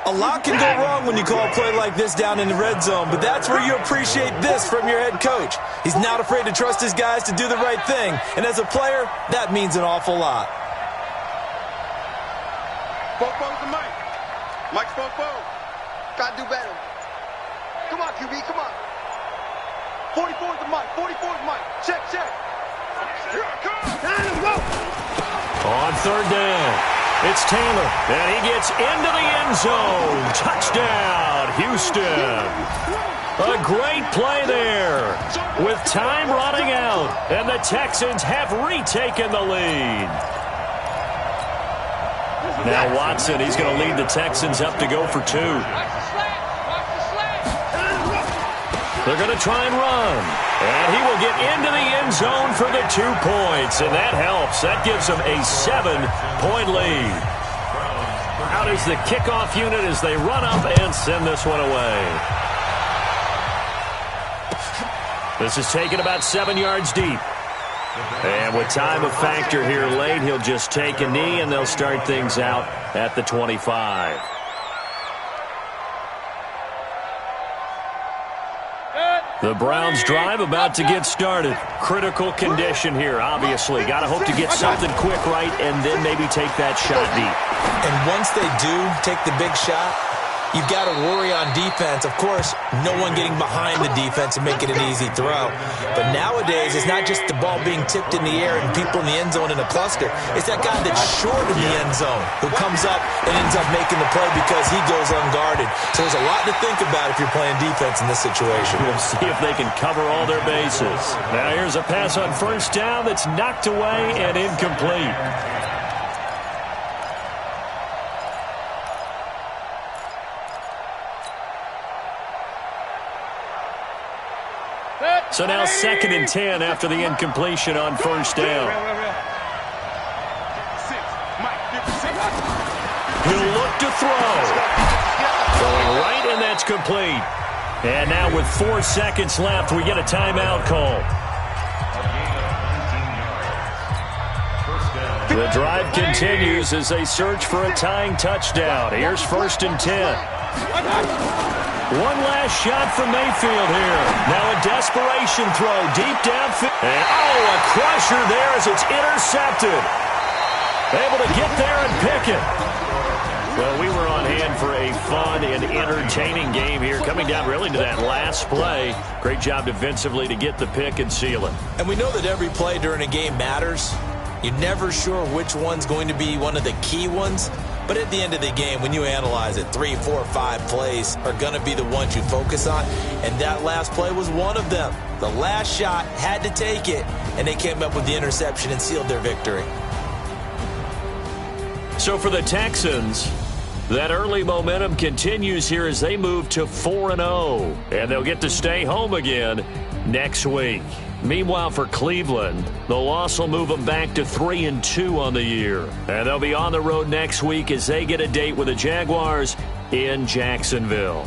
A lot can go wrong when you call a play like this down in the red zone, but that's where you appreciate this from your head coach. He's not afraid to trust his guys to do the right thing, and as a player, that means an awful lot. Fofo's the Mike. Mike's Fofo. Gotta do better. Come on, QB, come on. 44 is the Mike. 44 is Mike. Check, check. Here I come. On third down. It's Taylor, and he gets into the end zone. Touchdown, Houston. A great play there with time running out, and the Texans have retaken the lead. Now Watson, he's going to lead the Texans up to go for 2. They're going to try and run, and he will get into the end zone for the 2 points, and that helps. That gives them a 7-point lead. Out is the kickoff unit as they run up and send this one away. This is taken about 7 yards deep. And with time a factor here late, he'll just take a knee, and they'll start things out at the 25. The Browns drive about to get started. Critical condition here, obviously. Got to hope to get something quick right and then maybe take that shot deep. And once they do take the big shot, you've got to worry on defense. Of course, no one getting behind the defense and making an easy throw. But nowadays, it's not just the ball being tipped in the air and people in the end zone in a cluster. It's that guy that's short in the end zone who comes up and ends up making the play because he goes unguarded. So there's a lot to think about if you're playing defense in this situation. We'll see if they can cover all their bases. Now here's a pass on first down that's knocked away and incomplete. So now 2nd and 10 after the incompletion on first down. He'll look to throw. Throwing right, and that's complete. And now with 4 seconds left, we get a timeout call. The drive continues as they search for a tying touchdown. Here's 1st and 10. One last shot from Mayfield here. Now a desperation throw deep downfield. And a crusher there as it's intercepted. Able to get there and pick it. Well, we were on hand for a fun and entertaining game here, coming down really to that last play. Great job defensively to get the pick and seal it. And we know that every play during a game matters. You're never sure which one's going to be one of the key ones. But at the end of the game, when you analyze it, 3, 4, 5 plays are going to be the ones you focus on. And that last play was one of them. The last shot had to take it, and they came up with the interception and sealed their victory. So for the Texans, that early momentum continues here as they move to 4-0. And they'll get to stay home again next week. Meanwhile, for Cleveland, the loss will move them back to 3-2 on the year. And they'll be on the road next week as they get a date with the Jaguars in Jacksonville.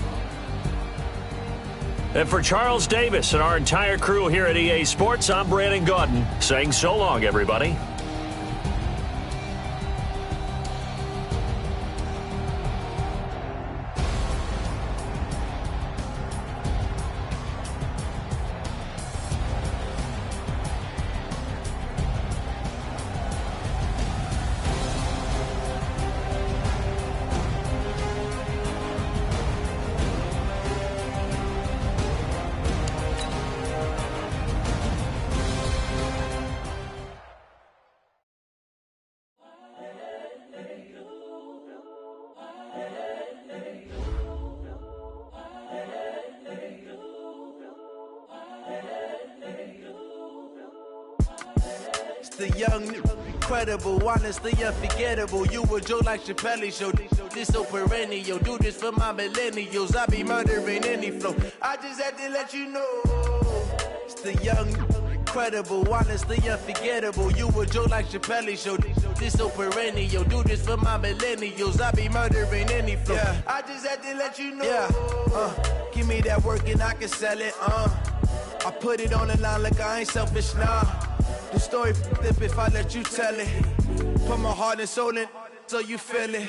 And for Charles Davis and our entire crew here at EA Sports, I'm Brandon Gaudin saying so long, everybody. It's the young, incredible, honestly unforgettable. You a joke like Chappelle Show. This so perennial. Do this for my millennials. I be murdering any flow. I just had to let you know. It's the young, incredible, honestly unforgettable. You a joke like Chappelle Show. This so perennial. Do this for my millennials. I be murdering any flow. Yeah. I just had to let you know. Yeah. Give me that work and I can sell it. I put it on the line like I ain't selfish, nah. The story flip if I let you tell it. Put my heart and soul in so you feel it.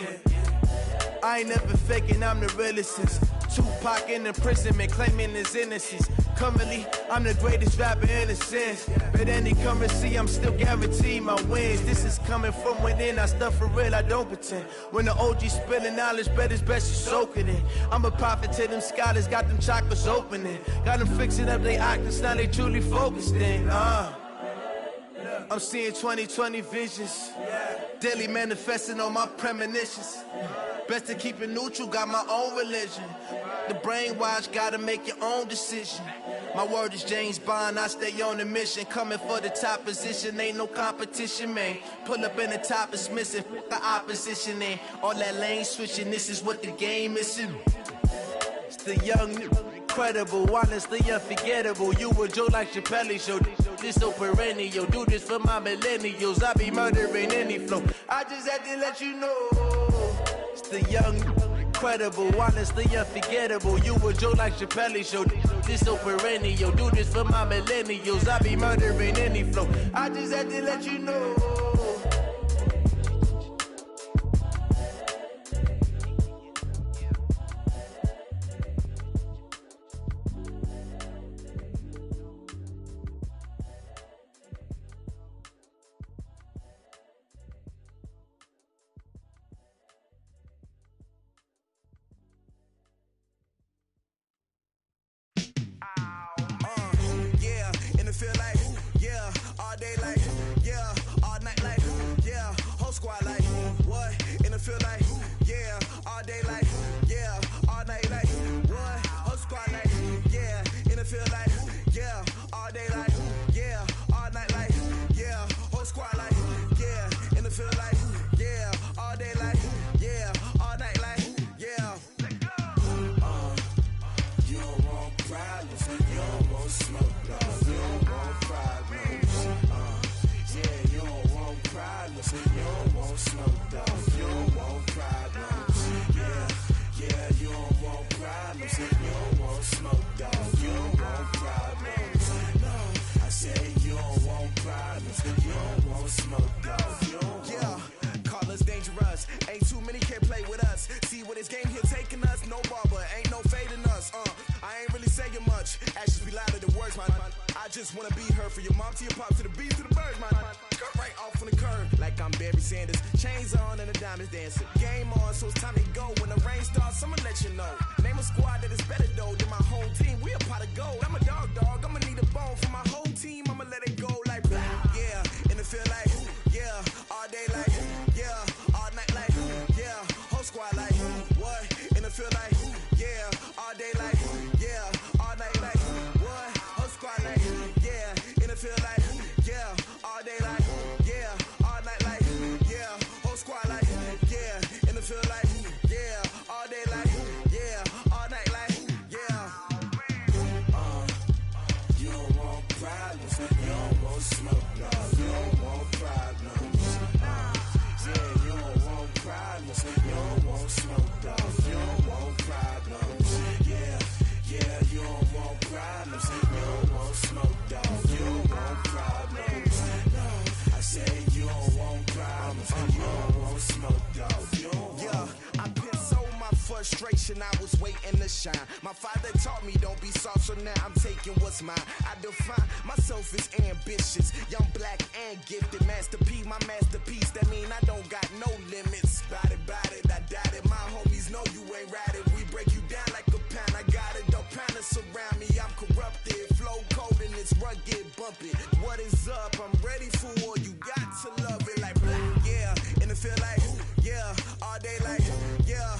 I ain't never faking, I'm the realest since Tupac in imprisonment, claiming his innocence. Currently, I'm the greatest rapper in a sense. But any currency, I'm still guaranteed my wins. This is coming from within, I stuff for real, I don't pretend. When the OG spilling knowledge, bet it's best you soak it in. I'm a prophet to them scholars, got them chakras opening. Got them fixing up their octaves, now they truly focused in. I'm seeing 2020 visions, daily manifesting on my premonitions. Best to keep it neutral, got my own religion. The brainwash, gotta make your own decision. My word is James Bond, I stay on a mission. Coming for the top position, ain't no competition, man. Pull up in the top is missing, the opposition ain't. All that lane switching, this is what the game is. It's the young, incredible, honestly unforgettable. You a joke like Chappelle Show. This so perennial. Do this for my millennials. I be murdering any flow. I just had to let you know. It's the young, incredible, honestly unforgettable. You a joke like Chappelle Show. This so perennial. Do this for my millennials. I be murdering any flow. I just had to let you know. I was waiting to shine. My father taught me don't be soft, so now I'm taking what's mine. I define myself as ambitious, young, black, and gifted. Master P, my masterpiece. That mean I don't got no limits. Bout it, I doubt it. My homies know you ain't ratted. We break you down like a pound. I got it, don't pound to surround me. I'm corrupted, flow cold and it's rugged, bumping. What is up? I'm ready for war. You got to love it like yeah, and it feel like yeah, all day like yeah.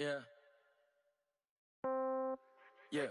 Yeah. Yeah.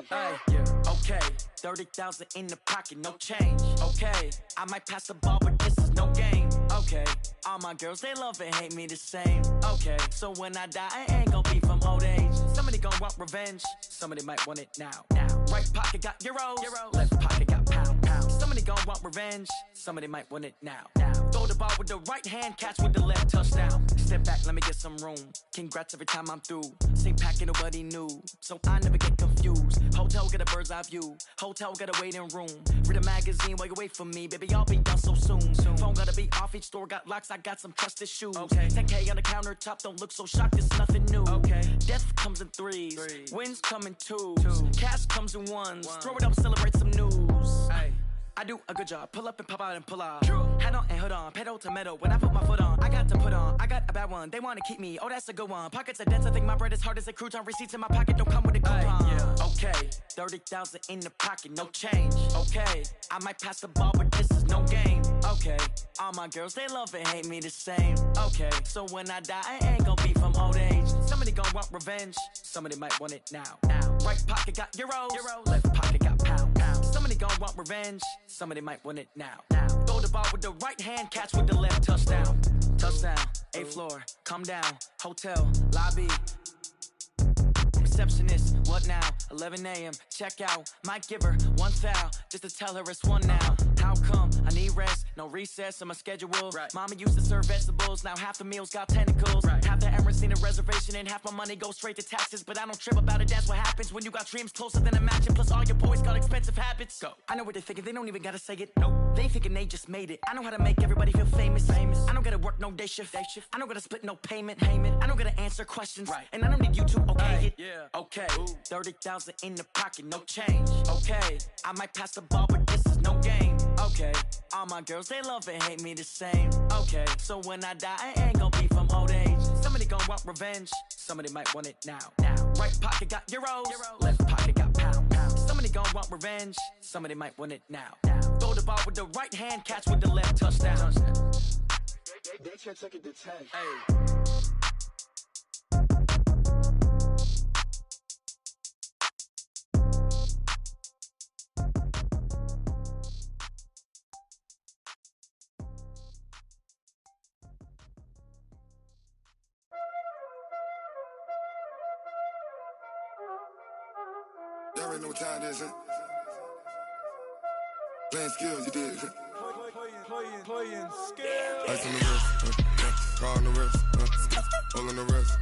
Hey, yeah. Okay. 30,000 in the pocket, no change. Okay. I might pass the ball, but this is no game. Okay. All my girls, they love and hate me the same. Okay. So when I die, I ain't gonna be from old age. Somebody gon' want revenge. Somebody might want it now. Right pocket got euros. Left pocket got pound. Somebody gon' want revenge. Somebody might want it now. Throw the ball with the right hand, catch with the left, touchdown. Step back, let me get some room. Congrats every time I'm through. Same packet, nobody knew. So I never get confused. Hotel get a bird's eye view. Hotel got a waiting room. Read a magazine while you wait for me. Baby, I'll be done so soon. Phone gotta be off, each store got locks. I got some trusted shoes. Okay. 10K on the countertop, don't look so shocked, it's nothing new. Okay. Death comes in threes. Wins come in twos. Cash comes in ones. Throw it up, celebrate some news. Ay. I do a good job, pull up and pop out and pull out. Head on and hood on, pedal to metal. When I put my foot on, I got to put on. I got a bad one, they wanna keep me. Oh, that's a good one. Pockets are dense, I think my bread is hard as a crouton. Receipts in my pocket don't come with a coupon. Yeah. Okay, 30,000 in the pocket, no change. Okay, I might pass the ball, but this is no game. Okay, all my girls, they love and hate me the same. Okay, so when I die, I ain't gonna be from old age. Somebody gon' want revenge. Somebody might want it now. Right pocket got euros. Left pocket got pound. Somebody gon' want revenge. Somebody might want it now. Throw the ball with the right hand, catch with the left, touchdown. Touchdown, 8th floor, come down, hotel, lobby. Receptionist, what now? 11 a.m., check out. Might give her one foul, just to tell her it's one now. How come? I need rest, no recess in my schedule. Right. Mama used to serve vegetables, now half the meals got tentacles. Right. Half the Emirates need a reservation and half my money goes straight to taxes. But I don't trip about it, that's what happens when you got dreams closer than a match. And plus all your boys got expensive habits. Go. I know what they're thinking, they don't even gotta say it. Nope. They thinking they just made it. I know how to make everybody feel famous. I don't gotta work no day shift. I don't gotta split no payment. I don't gotta answer questions. Right. And I don't need you to okay it. Yeah. Okay, 30,000 in the pocket, no change. Okay, I might pass the ball, but this is no game. Okay, all my girls, they love and hate me the same. Okay, so when I die, I ain't gonna be from old age. Somebody gon' want revenge. Somebody might want it now. Right pocket got euros. Left pocket got pound. Somebody gon' want revenge. Somebody might want it now. Throw the ball with the right hand, catch with the left, touchdown. They can't take it to 10. Hey. Y'all already know what time it is, huh? Playing skills, you did. Playing skills. Ice on the wrist, car on the wrist, hole on the wrist,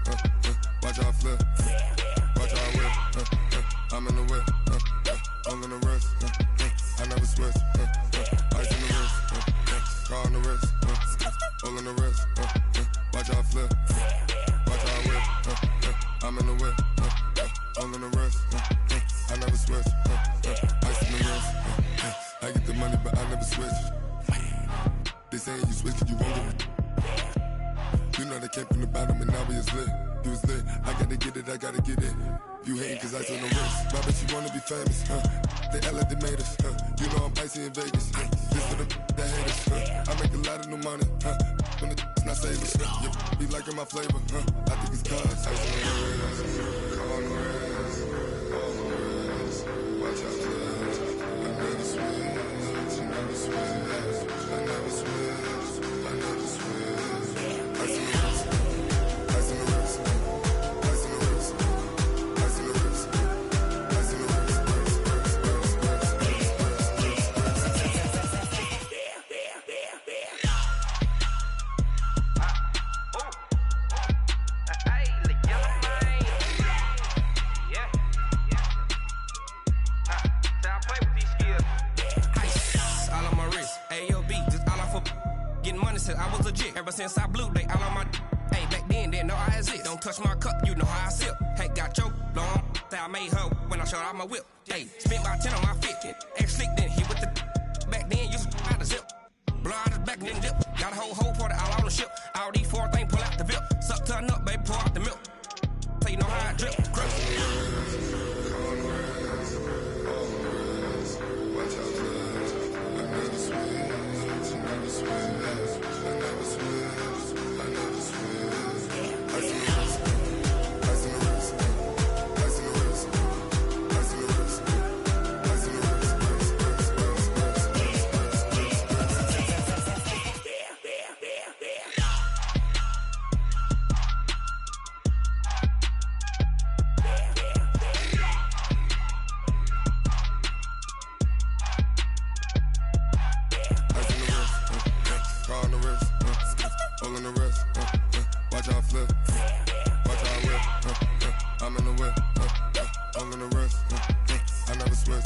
watch how I flip, watch how I whip, I'm in the whip, hole on the wrist, I never switch, ice on the wrist, car on the wrist, hole on the wrist, watch how I flip, watch how I whip, I'm in the whip, hole on the wrist, I never switch, ice on the wrist, I get the money but I never switch. They saying you switch cause you want it. You know they came from the bottom and now we is lit. You was lit, I gotta get it, I gotta get it. You hating cause ice on the wrist. My bitch, you wanna be famous, They act like they made us, You know I'm icy in Vegas, This for the that hate us, I make a lot of new money, When the not savers, Yeah, be liking my flavor, I think it's cause ice on the wrist, on the wrist, on the wrist. Watch out, cuz I never switch, I never switch, I never switch, I never switch. Ice on the wrist, ice on the wrist, ice on the wrist, ice on the wrist, ice on the wrist, I was legit ever since I blew they all on my hey back then didn't know I exist. Don't touch my cup, you know how I sip. Hey, got choked, long that I made her when I showed out my whip. Hey, spent about 10 on my fit. X slick then hit with the back then used to out the zip. Blow out his back then dip. Got a whole party all on the ship. All these four things pull out the VIP. Suck to a nut, baby, pour out the milk. So you know how I drip. Grip. all in the wrist. Watch out flip. Watch out whip. I'm in the whip. All in the wrist. I never switch.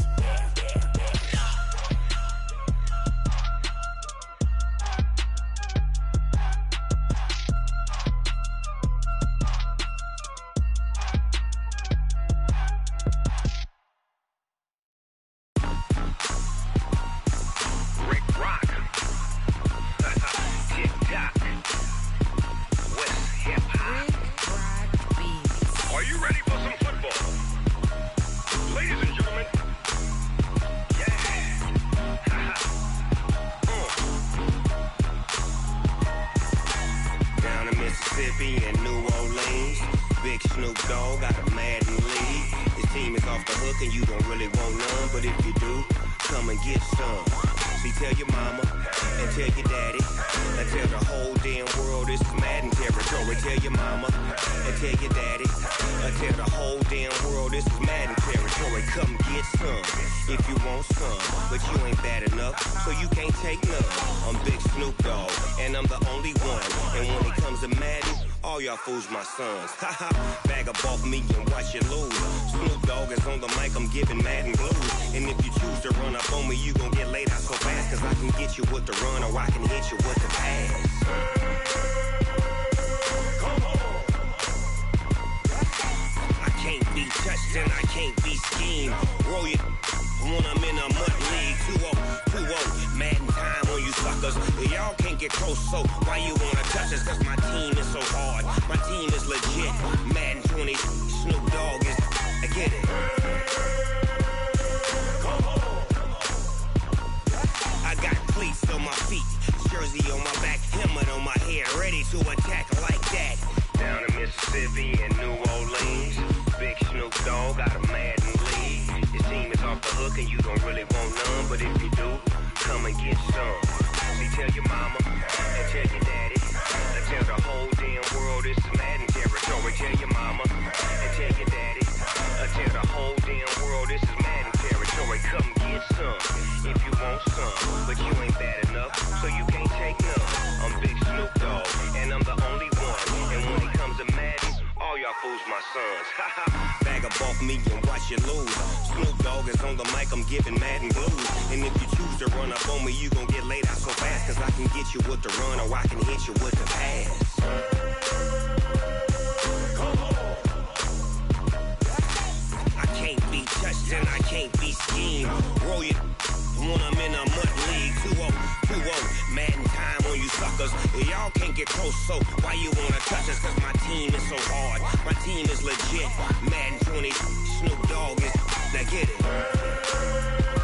Fools my sons. Haha, bag up off me and watch you lose. Snoop Dogg is on the mic, I'm giving Madden blues. And if you choose to run up on me, you gon' get laid out so fast. Cause I can get you with the run or I can hit you with the pass. Come on. I can't be touched and I can't be schemed. Roll you when I'm in a mud league. 2-0, Madden time on you suckers. Y'all can't get close, so why you wanna touch us? Cause my team is so hard. My team is legit. Madden 20, Snoop Dogg is. I get it. Come on. I got cleats on my feet, jersey on my back, helmet on my head, ready to attack like that. Down in Mississippi and New Orleans, big Snoop Dogg got a Madden lead. His team is off the hook and you don't really want none, but if you do, come and get some. See, tell your mama and tell your daddy. Tell the whole damn world this is Madden territory. Tell your mama and tell your daddy. Tell the whole damn world this is Madden territory. Come get some if you want some, but you ain't bad enough, so you can't take none. I'm Big Snoop Dogg, and I'm the only one. And when it comes to Madden, all y'all fools my sons. Bag up off me and watch you lose. Snoop Dogg is on the mic, I'm giving Madden blues. And if you choose to run up on me, you gon' get laid out so fast. Cause I can get you with the run or I can hit you with the pass. Come on. I can't be touched and I can't be schemed. Roll you when I'm in a mud league. 2-0, Madden time on you suckers. Y'all can't get close, so why you wanna touch us? Cause my team is so hard. My team is legit. Madden 20, Snoop Dogg is. Now get it.